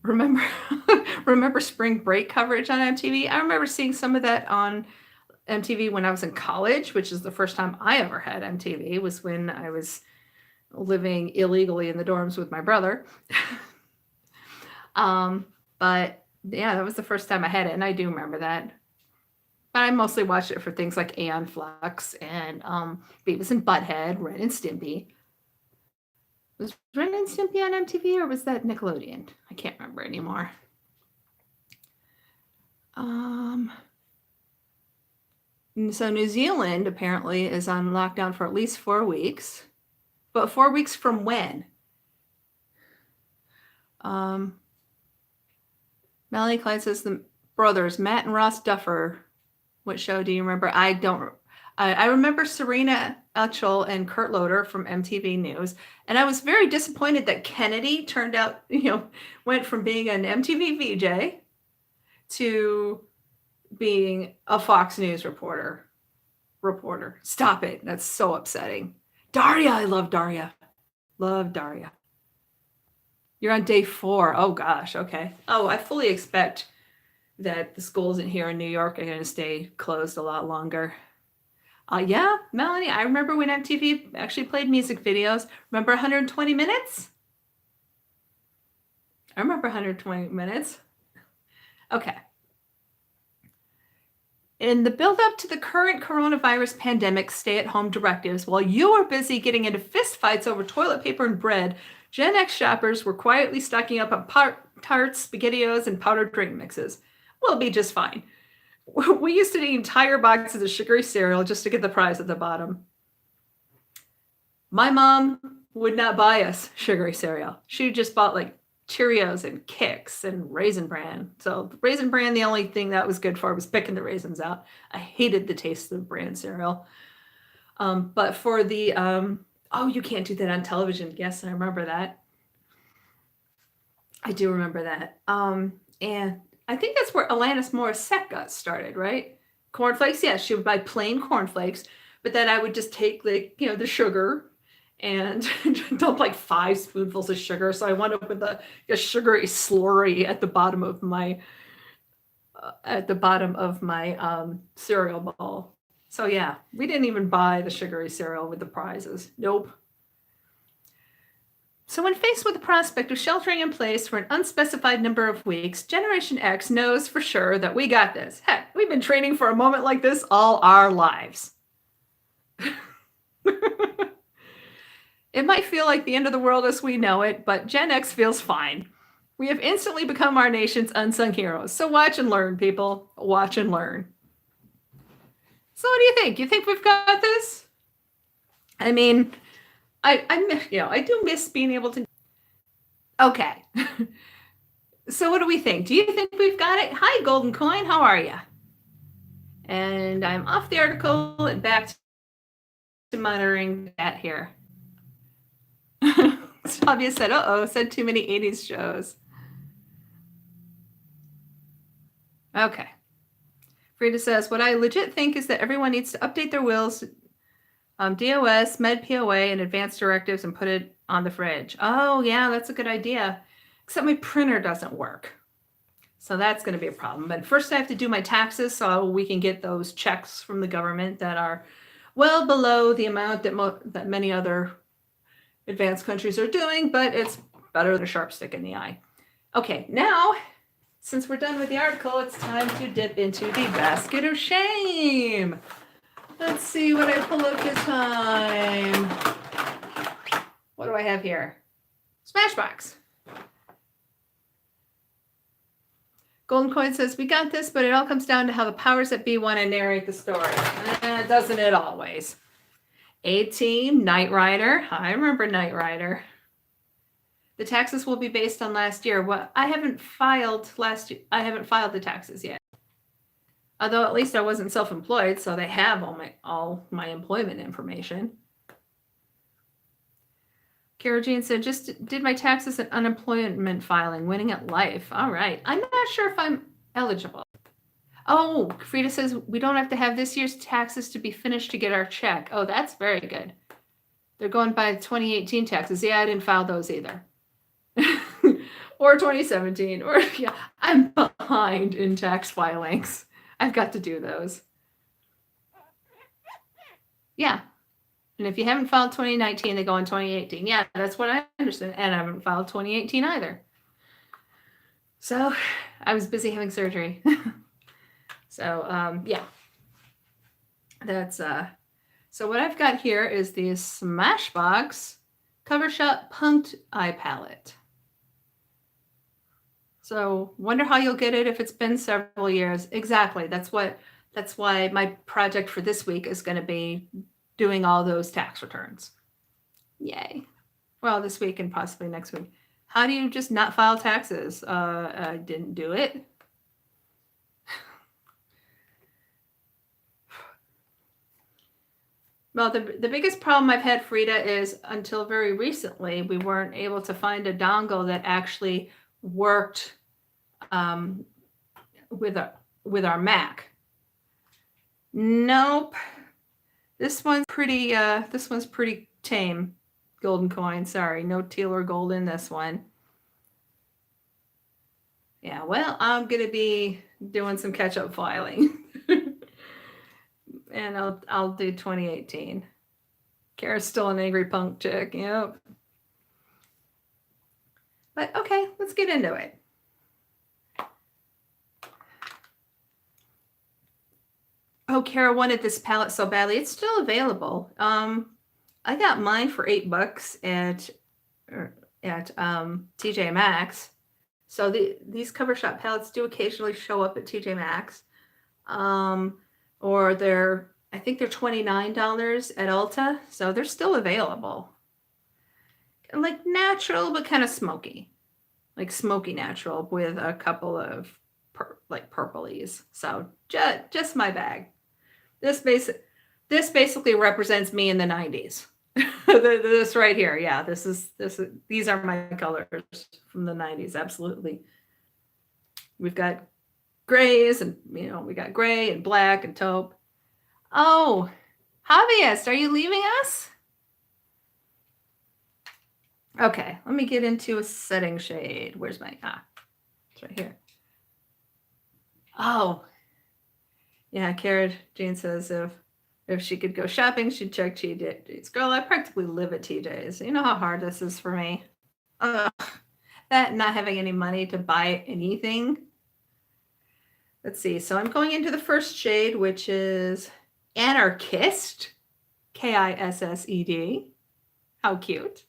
Remember spring break coverage on MTV? I remember seeing some of that on MTV when I was in college, which is the first time I ever had MTV, was when I was living illegally in the dorms with my brother. But yeah, that was the first time I had it, and I do remember that. But I mostly watched it for things like Aeon Flux and Beavis and Butthead, Ren and Stimpy. Was Ren and Stimpy on MTV or was that Nickelodeon? I can't remember anymore. So New Zealand apparently is on lockdown for at least 4 weeks. But 4 weeks from when? Melanie Clyde says the brothers, Matt and Ross Duffer. What show do you remember? I remember Serena Etchell and Kurt Loder from MTV News. And I was very disappointed that Kennedy turned out, went from being an MTV VJ to being a Fox News reporter. Stop it. That's so upsetting. Daria. I love Daria. Love Daria. You're on day 4. Oh, gosh. Okay. Oh, I fully expect that the schools in here in New York are going to stay closed a lot longer. Yeah, Melanie, I remember when MTV actually played music videos. Remember 120 Minutes? I remember 120 Minutes. Okay. In the build-up to the current coronavirus pandemic stay-at-home directives, while you were busy getting into fistfights over toilet paper and bread, Gen X shoppers were quietly stocking up on tarts, SpaghettiOs, and powdered drink mixes. We'll be just fine. We used to eat entire boxes of sugary cereal just to get the prize at the bottom. My mom would not buy us sugary cereal. She just bought like Cheerios and Kix and Raisin Bran. So Raisin Bran, the only thing that was good for was picking the raisins out. I hated the taste of bran cereal. But for the, oh, you can't do that on television. Yes, I remember that. I do remember that. And I think that's where Alanis Morissette got started, right? Cornflakes, yes, she would buy plain cornflakes, but then I would just take the sugar and dump like 5 spoonfuls of sugar. So I wound up with a sugary slurry at the bottom of my cereal bowl. So yeah, we didn't even buy the sugary cereal with the prizes. Nope. So when faced with the prospect of sheltering in place for an unspecified number of weeks, Generation X knows for sure that we got this. Heck, we've been training for a moment like this all our lives. It might feel like the end of the world as we know it, but Gen X feels fine. We have instantly become our nation's unsung heroes. So watch and learn, people. Watch and learn. So what do you think? You think we've got this? I mean, I do miss being able to. Okay. So what do we think? Do you think we've got it? Hi, Golden Coin. How are you? And I'm off the article and back to monitoring that here. Slavia said, said too many 80s shows. Okay. Frida says, what I legit think is that everyone needs to update their wills, DOS, Med POA, and advanced directives and put it on the fridge. Oh, yeah, that's a good idea. Except my printer doesn't work. So that's going to be a problem. But first I have to do my taxes so we can get those checks from the government that are well below the amount that many other advanced countries are doing, but it's better than a sharp stick in the eye. Okay, now, since we're done with the article, it's time to dip into the basket of shame. Let's see what I pull up this time. What do I have here? Smashbox. Golden Coin says, we got this, but it all comes down to how the powers that be want to narrate the story. Doesn't it always? A-Team, Knight Rider. I remember Knight Rider. The taxes will be based on last year. Well, I haven't filed the taxes yet. Although at least I wasn't self-employed, so they have all my employment information. Kara Jean said, just did my taxes and unemployment filing, winning at life. All right. I'm not sure if I'm eligible. Oh, Frida says, we don't have to have this year's taxes to be finished to get our check. Oh, that's very good. They're going by 2018 taxes. Yeah, I didn't file those either. Or 2017. Or yeah, I'm behind in tax filings. I've got to do those. Yeah. And if you haven't filed 2019, they go in 2018. Yeah, that's what I understand. And I haven't filed 2018 either. So I was busy having surgery. So yeah, that's so what I've got here is the Smashbox Cover Shot Punked eye palette. So wonder how you'll get it if it's been several years. Exactly. That's why my project for this week is going to be doing all those tax returns. Yay. Well, this week and possibly next week. How do you just not file taxes? I didn't do it. Well, the biggest problem I've had, Frida, is until very recently, we weren't able to find a dongle that actually worked with our Mac. Nope. This one's pretty tame. Golden Coin, sorry, no teal or gold in this one. Yeah, well, I'm gonna be doing some catch-up filing. And I'll do 2018. Kara's still an angry punk chick. Yep. But okay, let's get into it. Oh, Kara wanted this palette so badly. It's still available. I got mine for $8 at TJ Maxx. So these Cover Shot palettes do occasionally show up at TJ Maxx. Or I think they're $29 at Ulta. So they're still available. Like natural, but kind of smoky. Like smoky natural with a couple of purplies. So just my bag. This basically represents me in the 90s. This right here. Yeah, these are my colors from the 90s. Absolutely. We've got grays, and we got gray and black and taupe. Oh, hobbyist, are you leaving us? Okay, let me get into a setting shade. Where's my, it's right here. Oh, yeah, Cara Jane says if she could go shopping, she'd check TJ's. Girl, I practically live at TJ's. You know how hard this is for me. Ugh, that not having any money to buy anything. Let's see. So I'm going into the first shade, which is Anarchist, Kissed. How cute.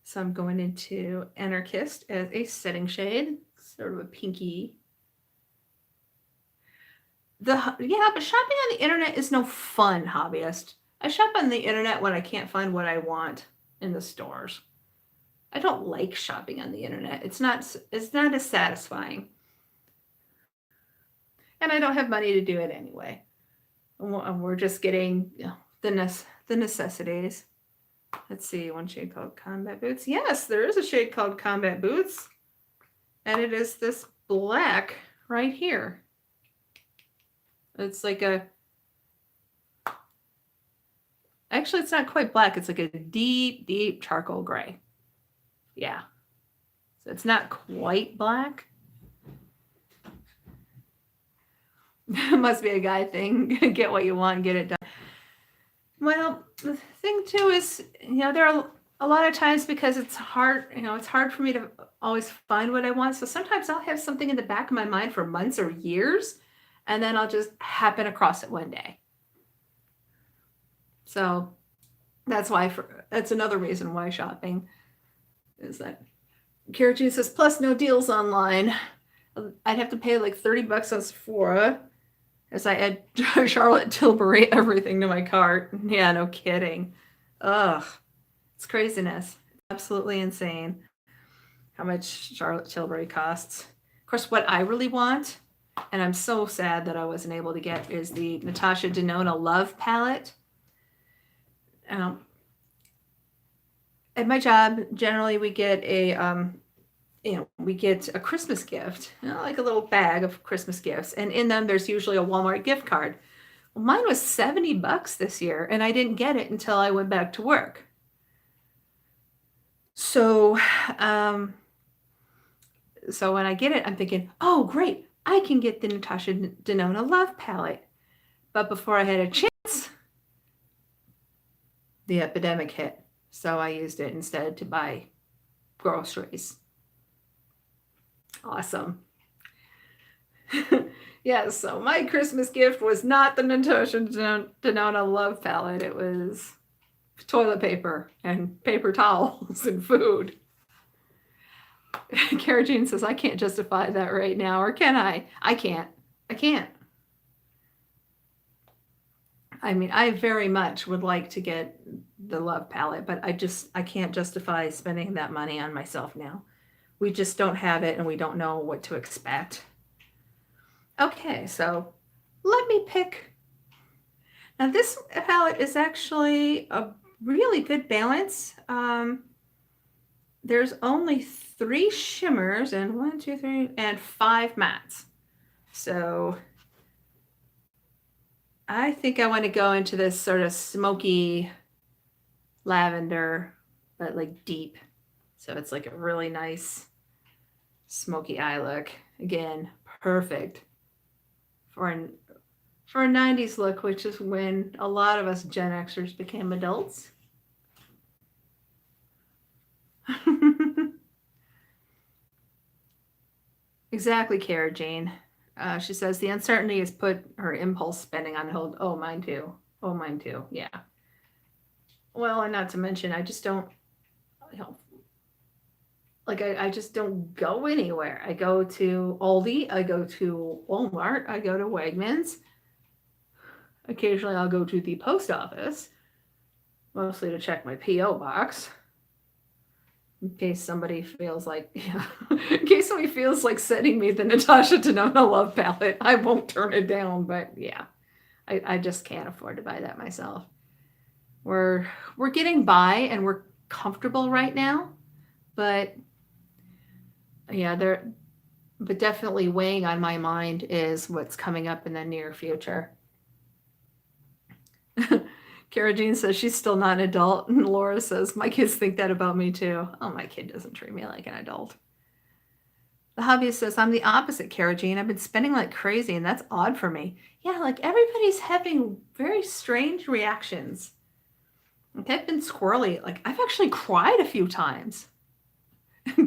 So I'm going into Anarchist as a setting shade, sort of a pinky. But shopping on the internet is no fun, hobbyist. I shop on the internet when I can't find what I want in the stores. I don't like shopping on the internet. It's not as satisfying. And I don't have money to do it anyway. We're just getting the necessities. Let's see, one shade called Combat Boots. Yes, there is a shade called Combat Boots. And it is this black right here. It's like actually, it's not quite black. It's like a deep, deep charcoal gray. Yeah. So it's not quite black. Must be a guy thing. Get what you want, get it done. Well, the thing too is, there are a lot of times because it's hard, it's hard for me to always find what I want. So sometimes I'll have something in the back of my mind for months or years, and then I'll just happen across it one day. So that's another reason why shopping is that. Cara Jean says, plus no deals online. I'd have to pay like $30 on Sephora as I add Charlotte Tilbury everything to my cart. Yeah, no kidding. Ugh, it's craziness. Absolutely insane how much Charlotte Tilbury costs. Of course, what I really want, and I'm so sad that I wasn't able to get, is the Natasha Denona Love palette. At my job, generally we get a Christmas gift, like a little bag of Christmas gifts, and in them there's usually a Walmart gift card. Well, mine was $70 this year, and I didn't get it until I went back to work. So, so when I get it, I'm thinking, oh, great, I can get the Natasha Denona Love palette. But before I had a chance, the epidemic hit. So I used it instead to buy groceries. Awesome. Yes, so my Christmas gift was not the Natasha Denona Love palette. It was toilet paper and paper towels and food. Cara Jean says, I can't justify that right now, or can I? I can't. I mean, I very much would like to get the Love palette, but I can't justify spending that money on myself now. We just don't have it, and we don't know what to expect. Okay, so let me pick. Now this palette is actually a really good balance. There's only 3 shimmers and 1, 2, 3, and 5 mattes. So I think I want to go into this sort of smoky lavender, but like deep. So it's like a really nice smoky eye look. Again, perfect for a 90s look, which is when a lot of us Gen Xers became adults. Exactly, Cara Jane. She says the uncertainty has put her impulse spending on hold. Oh, mine too. Yeah. Well, and not to mention, I just don't, I just don't go anywhere. I go to Aldi, I go to Walmart, I go to Wegmans. Occasionally I'll go to the post office, mostly to check my P.O. box. In case somebody feels like, sending me the Natasha Denona Love palette, I won't turn it down. But yeah, I just can't afford to buy that myself. We're getting by and we're comfortable right now, but yeah, but definitely weighing on my mind is what's coming up in the near future. Kara Jean says she's still not an adult, and Laura says my kids think that about me too. Oh, my kid doesn't treat me like an adult. The hobbyist says I'm the opposite, Kara Jean. I've been spending like crazy, and that's odd for me. Yeah, like everybody's having very strange reactions. Like I've been squirrely. Like I've actually cried a few times.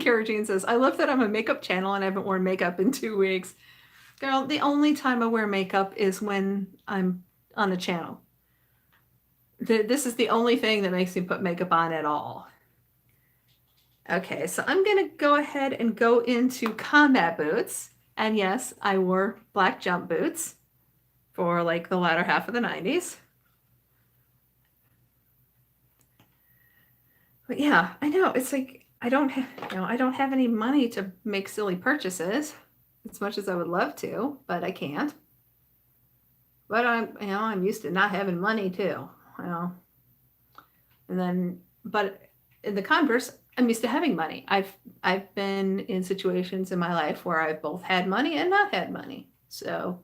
Kara Jean says, I love that I'm a makeup channel and I haven't worn makeup in 2 weeks. Girl, the only time I wear makeup is when I'm on the channel. This is the only thing that makes me put makeup on at all. Okay, so I'm going to go ahead and go into combat boots. And yes, I wore black jump boots for like the latter half of the 90s. But yeah, I know it's like I don't have any money to make silly purchases as much as I would love to, but I can't. But I'm used to not having money too. And then, but in the converse, I'm used to having money. I've been in situations in my life where I've both had money and not had money. So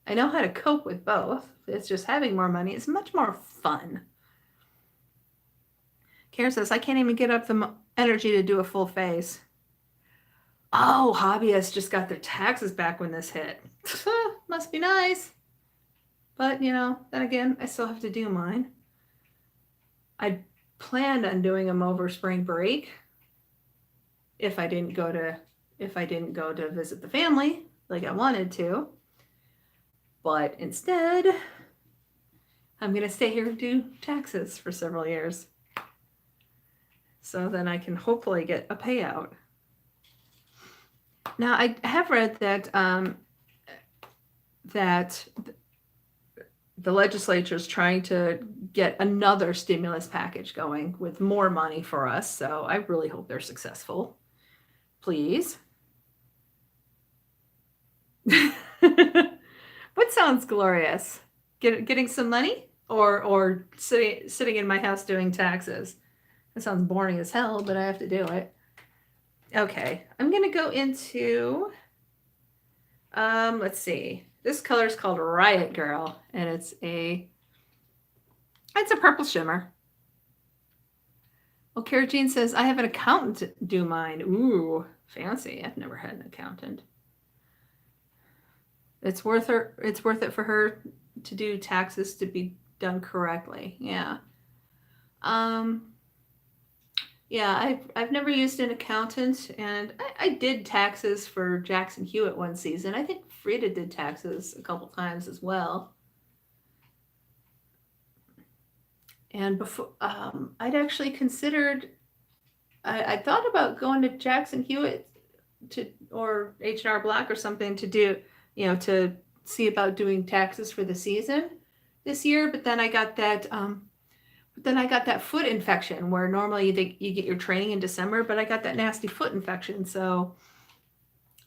I know how to cope with both. It's just having more money is much more fun. Karen says, I can't even get up the energy to do a full face. Oh, hobbyists just got their taxes back when this hit. Must be nice. But, then again, I still have to do mine. I planned on doing them over spring break if I didn't go to visit the family like I wanted to. But instead, I'm going to stay here and do taxes for several years. So then I can hopefully get a payout. Now, I have read that that the legislature is trying to get another stimulus package going with more money for us. So I really hope they're successful. Please. What sounds glorious? Getting some money or sitting in my house doing taxes? That sounds boring as hell, but I have to do it. Okay, I'm going to go into, let's see. This color is called Riot Girl, and it's a purple shimmer. Well, Kara Jean says, I have an accountant do mine. Ooh, fancy. I've never had an accountant. It's worth it for her to do taxes to be done correctly. Yeah. Yeah, I've never used an accountant, and I did taxes for Jackson Hewitt one season. I think Frida did taxes a couple times as well. And before, I'd actually considered, I thought about going to Jackson Hewitt or H&R Block or something to do, to see about doing taxes for the season this year. But then I got that, foot infection where normally you get your training in December, but I got that nasty foot infection. So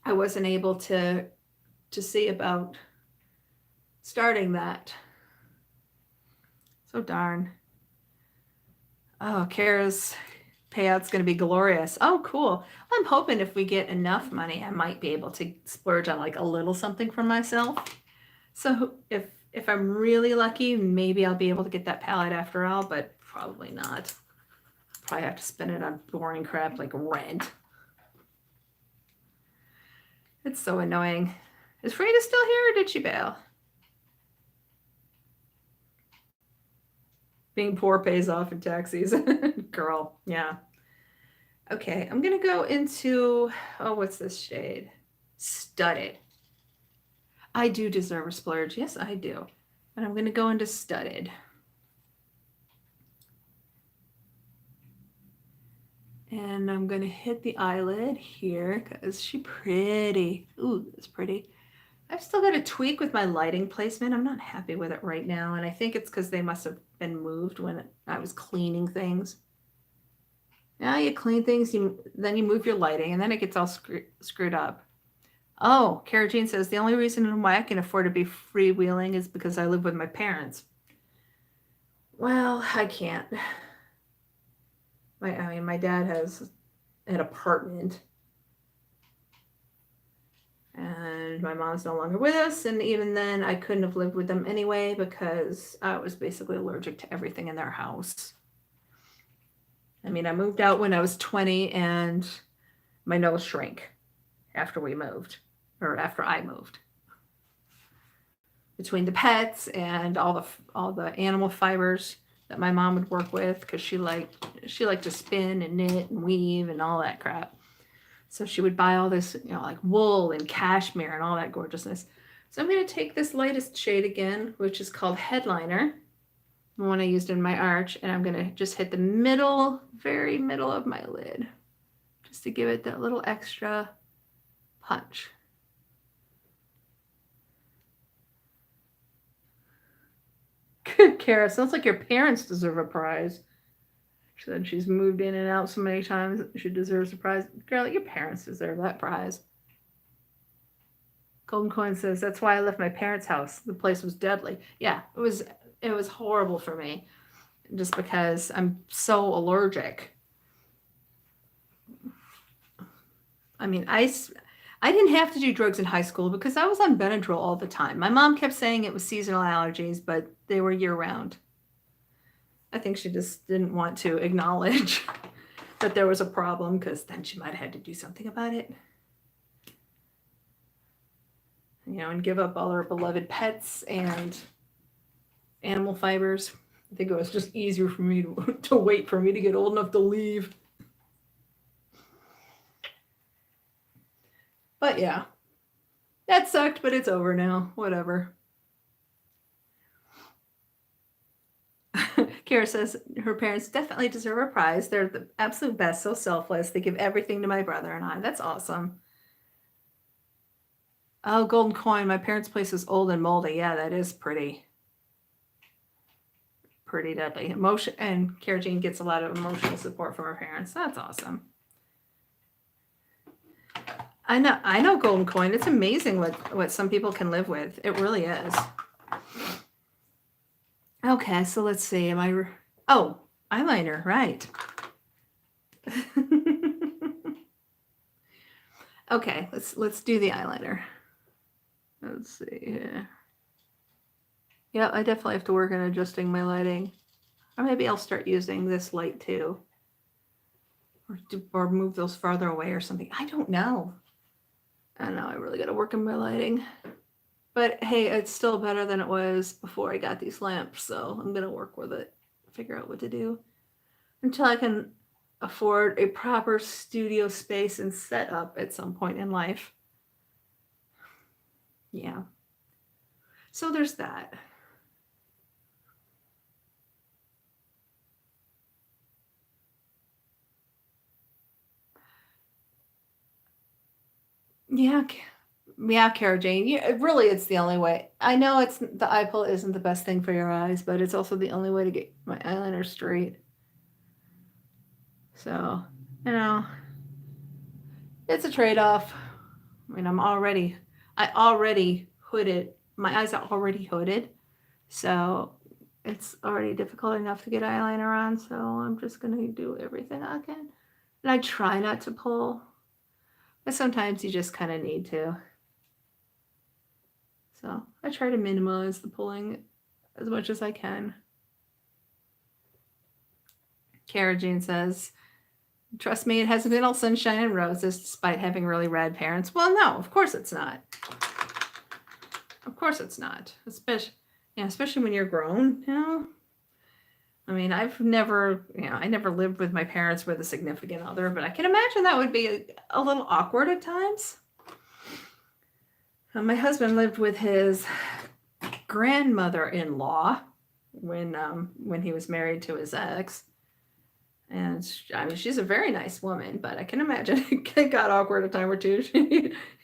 I wasn't able to see about starting that. So darn. Oh, Kara's payout's going to be glorious. Oh, cool. I'm hoping if we get enough money, I might be able to splurge on like a little something for myself. So if I'm really lucky, maybe I'll be able to get that palette after all, but probably not. Probably have to spend it on boring crap like rent. It's so annoying. Is Frida still here or did she bail? Being poor pays off in tax season. Girl, yeah. Okay, I'm going to go into, what's this shade? Studded. I do deserve a splurge. Yes, I do. And I'm going to go into Studded. And I'm going to hit the eyelid here because she's pretty. Ooh, that's pretty. I've still got to tweak with my lighting placement. I'm not happy with it right now. And I think it's because they must have been moved when I was cleaning things. Now you clean things, then you move your lighting, and then it gets all screwed up. Oh, Kara Jean says, the only reason why I can afford to be freewheeling is because I live with my parents. Well, I can't. My dad has an apartment. And my mom's no longer with us, and even then I couldn't have lived with them anyway because I was basically allergic to everything in their house. I mean, I moved out when I was 20 and my nose shrank after we moved, or after I moved. Between the pets and all the animal fibers that my mom would work with, because she liked to spin and knit and weave and all that crap. So she would buy all this, like wool and cashmere and all that gorgeousness. So I'm going to take this lightest shade again, which is called Headliner, the one I used in my arch, and I'm going to just hit the middle, very middle of my lid, just to give it that little extra punch. Good, Kara. Sounds like your parents deserve a prize. She said she's moved in and out so many times she deserves a prize. Girl, your parents deserve that prize. Golden Coin says, that's why I left my parents' house. The place was deadly. Yeah, it was horrible for me. Just because I'm so allergic. I mean, I didn't have to do drugs in high school because I was on Benadryl all the time. My mom kept saying it was seasonal allergies, but they were year-round. I think she just didn't want to acknowledge that there was a problem, because then she might have had to do something about it. And give up all her beloved pets and animal fibers. I think it was just easier for me to wait for me to get old enough to leave. But yeah, that sucked, but it's over now. Whatever. Kara says her parents definitely deserve a prize. They're the absolute best, so selfless. They give everything to my brother and I. That's awesome. Oh, Golden Coin. My parents' place is old and moldy. Yeah, that is pretty deadly. Emotion, and Kara Jean gets a lot of emotional support from her parents. That's awesome. I know Golden Coin. It's amazing what some people can live with. It really is. Okay, so let's see. Oh, eyeliner, right. Okay, let's do the eyeliner. Let's see here. Yeah, I definitely have to work on adjusting my lighting. Or maybe I'll start using this light too. Or move those farther away or something. I don't know. I really got to work on my lighting. But hey, it's still better than it was before I got these lamps, so I'm going to work with it, figure out what to do until I can afford a proper studio space and setup at some point in life. Yeah. So there's that. Yeah, Kara Jane. Yeah, really, it's the only way. I know the eye pull isn't the best thing for your eyes, but it's also the only way to get my eyeliner straight. So, it's a trade-off. I mean, I already hooded. My eyes are already hooded, so it's already difficult enough to get eyeliner on. So I'm just gonna do everything I can, and I try not to pull, but sometimes you just kind of need to. So I try to minimize the pulling as much as I can. Kara Jean says, trust me, it hasn't been all sunshine and roses despite having really rad parents. Well, no, of course it's not. Of course it's not. Especially when you're grown, I mean, I never lived with my parents with a significant other, but I can imagine that would be a little awkward at times. My husband lived with his grandmother-in-law when he was married to his ex. And I mean, she's a very nice woman, but I can imagine it got awkward a time or two.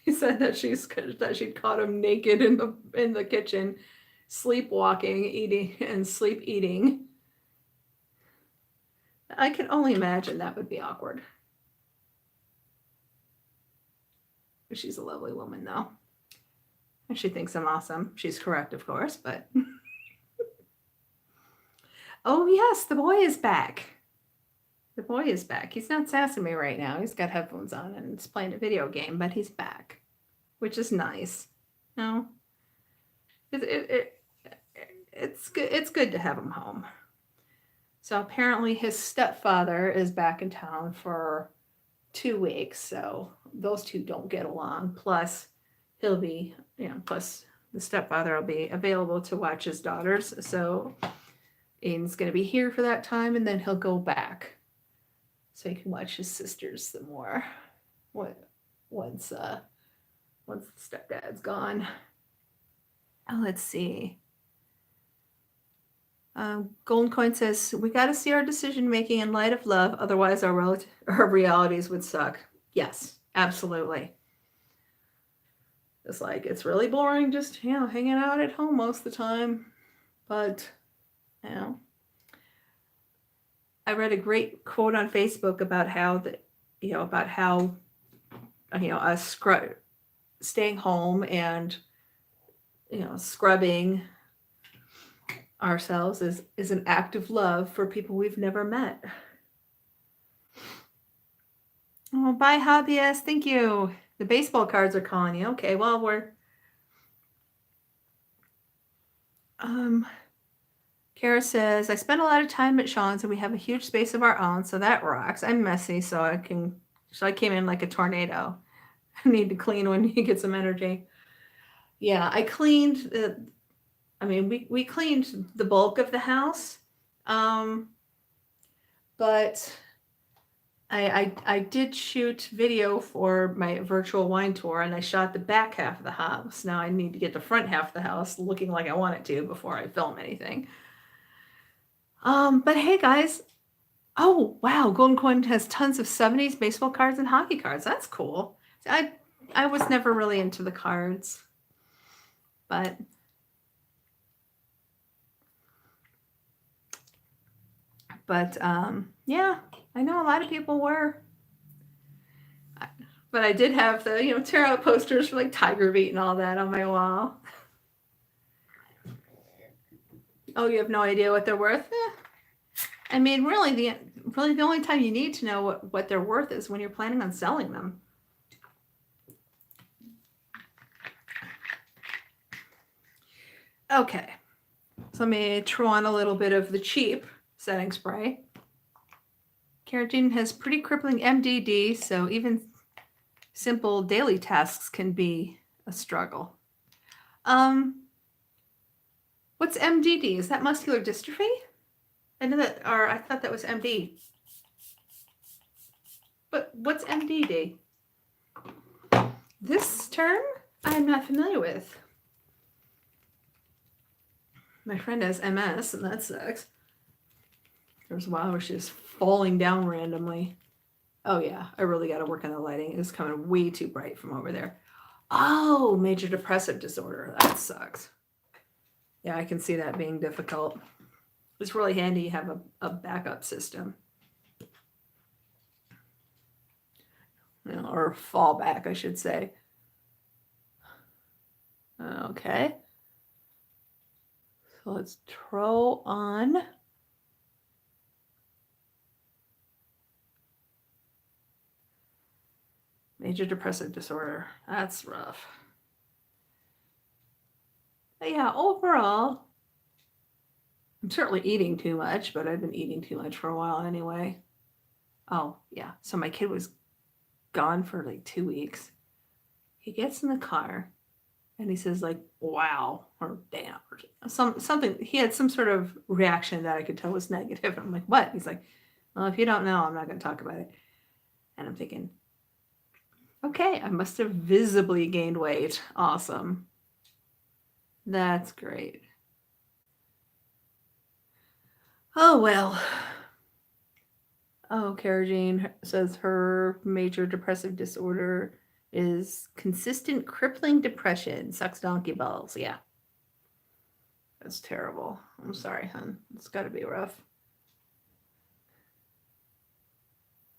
He said that she'd caught him naked in the kitchen, sleepwalking, sleep eating. I can only imagine that would be awkward. She's a lovely woman, though. And she thinks I'm awesome. She's correct, of course, but... Oh, yes, the boy is back. The boy is back. He's not sassing me right now. He's got headphones on and he's playing a video game, but he's back. which is nice. No, it's good. It's good to have him home. So apparently his stepfather is back in town for 2 weeks, so those two don't get along. Plus, he'll be, plus the stepfather will be available to watch his daughters. So Aiden's going to be here for that time, and then he'll go back so he can watch his sisters some more. Once the stepdad's gone. Oh, let's see. Golden Coin says, we got to see our decision making in light of love, otherwise our realities would suck. Yes, absolutely. It's like, it's really boring just, hanging out at home most of the time. But, I read a great quote on Facebook about how us staying home and, scrubbing ourselves is an act of love for people we've never met. Oh, bye, hobbyist. Thank you. The baseball cards are calling you. Okay, well, Kara says, I spent a lot of time at Sean's and we have a huge space of our own, so that rocks. I'm messy, so I came in like a tornado. I need to clean when you get some energy. Yeah, I cleaned we cleaned the bulk of the house, but I did shoot video for my virtual wine tour, and I shot the back half of the house. Now I need to get the front half of the house looking like I want it to before I film anything. But hey guys, oh wow, Golden Coin has tons of 70s baseball cards and hockey cards. That's cool. I was never really into the cards, but yeah, I know a lot of people were. But I did have the, tear out posters for like Tiger Beat and all that on my wall. Oh, you have no idea what they're worth? I mean, really the only time you need to know what they're worth is when you're planning on selling them. Okay, so let me throw on a little bit of the cheap setting spray. Carotene has pretty crippling MDD, so even simple daily tasks can be a struggle. What's MDD? Is that muscular dystrophy? I thought that was MD. But what's MDD? This term I'm not familiar with. My friend has MS, and that sucks. There was a while where she was falling down randomly. Oh yeah, I really got to work on the lighting. It's coming way too bright from over there. Oh, major depressive disorder. That sucks. Yeah, I can see that being difficult. It's really handy you have a backup system. Or fallback, I should say. Okay. So let's throw on. Major depressive disorder. That's rough. But yeah, overall, I'm certainly eating too much, but I've been eating too much for a while anyway. Oh, yeah. So my kid was gone for like 2 weeks. He gets in the car and he says like, wow, or damn, or something. He had some sort of reaction that I could tell was negative. I'm like, what? He's like, well, if you don't know, I'm not going to talk about it. And I'm thinking, okay, I must have visibly gained weight. Awesome. That's great. Oh, well. Oh, Cara Jane says her major depressive disorder is consistent crippling depression. Sucks donkey balls. Yeah. That's terrible. I'm sorry, hon. It's got to be rough.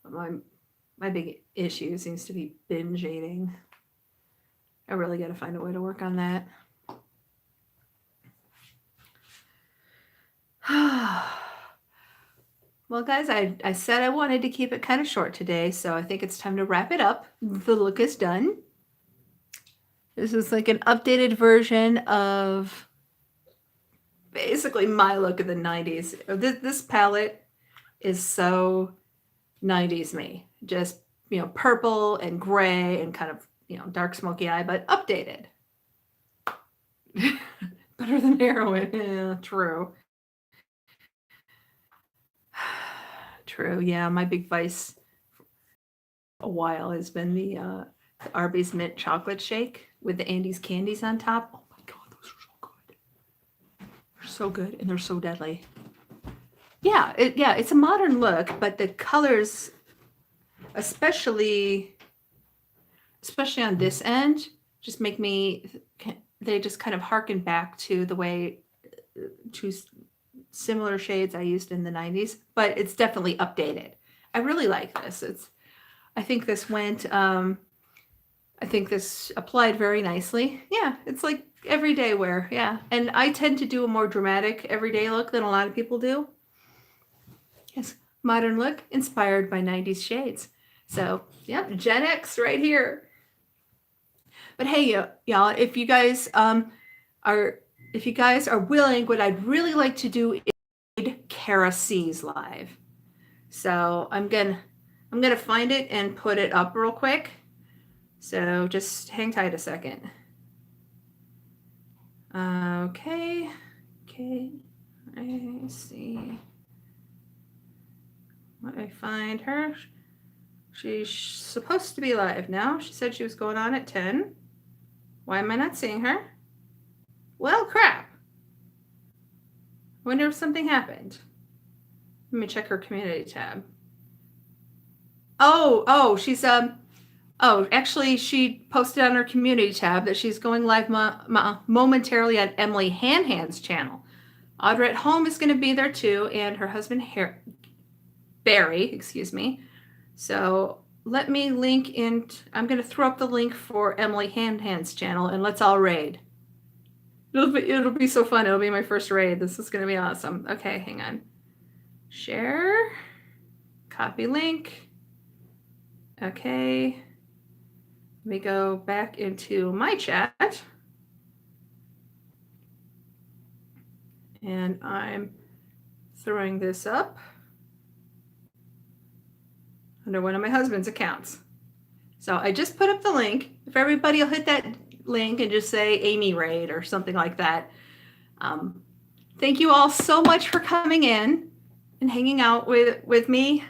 My big issue seems to be binge eating. I really got to find a way to work on that. Well, guys, I said I wanted to keep it kind of short today, so I think it's time to wrap it up. The look is done. This is like an updated version of basically my look of the 90s. This palette is so 90s me. Just, purple and gray and kind of, dark smoky eye, but updated. Better than heroin. Yeah, true. True. Yeah, my big vice for a while has been the Arby's mint chocolate shake with the Andes candies on top. Oh my god, those are so good. They're so good and they're so deadly. Yeah, it's a modern look, but the colors, especially on this end, just make me. They just kind of harken back to the way to similar shades I used in the 90s, but it's definitely updated. I really like this. I think this went. I think this applied very nicely. Yeah, it's like everyday wear. Yeah, and I tend to do a more dramatic everyday look than a lot of people do. Yes, modern look inspired by 90s shades. So, yep, Gen X right here. But hey, y'all, if you guys are willing, what I'd really like to do is Kara C's live. So I'm gonna find it and put it up real quick. So just hang tight a second. Okay. I see. Let me find her. She's supposed to be live now. She said she was going on at 10. Why am I not seeing her? Well, crap. I wonder if something happened. Let me check her community tab. Oh, she's actually she posted on her community tab that she's going live momentarily on Emily Hanhand's channel. Audrey at Home is going to be there too, and her husband Barry, excuse me. So let me link in. I'm going to throw up the link for Emily Hanhand's channel, and let's all raid. It'll be so fun. It'll be my first raid. This is going to be awesome. Okay, hang on. Share. Copy link. Okay. Let me go back into my chat. And I'm throwing this up under one of my husband's accounts. So I just put up the link. If everybody will hit that link and just say Amy Raid or something like that. Thank you all so much for coming in and hanging out with me.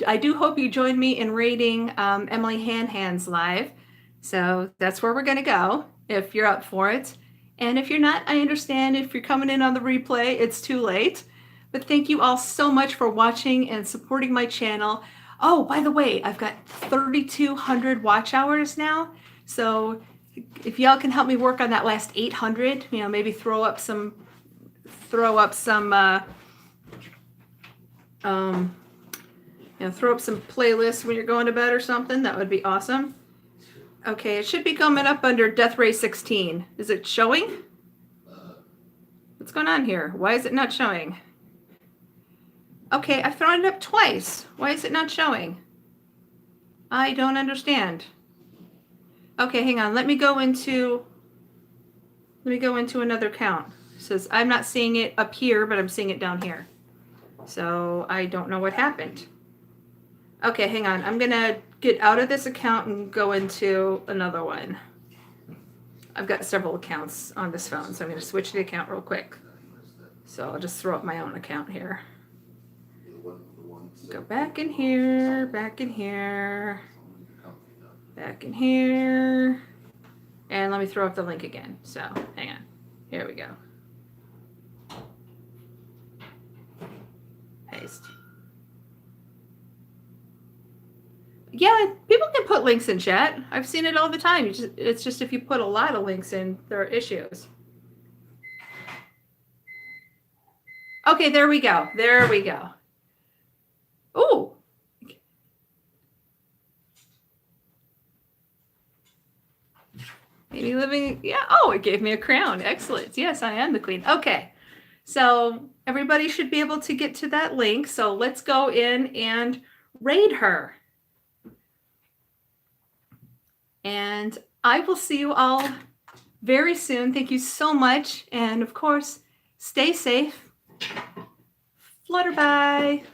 I do hope you join me in raiding Emily Hanhand's live. So that's where we're going to go if you're up for it. And if you're not, I understand. If you're coming in on the replay, it's too late. But thank you all so much for watching and supporting my channel. Oh, by the way, I've got 3,200 watch hours now. So if y'all can help me work on that last 800, maybe throw up some playlists when you're going to bed or something, that would be awesome. Okay, it should be coming up under Death Ray 16. Is it showing? What's going on here? Why is it not showing? Okay, I've thrown it up twice. Why is it not showing? I don't understand. Okay, hang on. Let me go into another account. It says I'm not seeing it up here, but I'm seeing it down here. So I don't know what happened. Okay, hang on. I'm gonna get out of this account and go into another one. I've got several accounts on this phone, so I'm gonna switch the account real quick. So I'll just throw up my own account here. Go back in here, back in here, back in here. And let me throw up the link again. So hang on. Here we go. Paste. Yeah, people can put links in chat. I've seen it all the time. It's just if you put a lot of links in, there are issues. Okay, there we go. There we go. Ooh. Maybe living, yeah. Oh, it gave me a crown. Excellent. Yes, I am the queen. Okay. So everybody should be able to get to that link. So let's go in and raid her. And I will see you all very soon. Thank you so much. And of course, stay safe. Flutterby.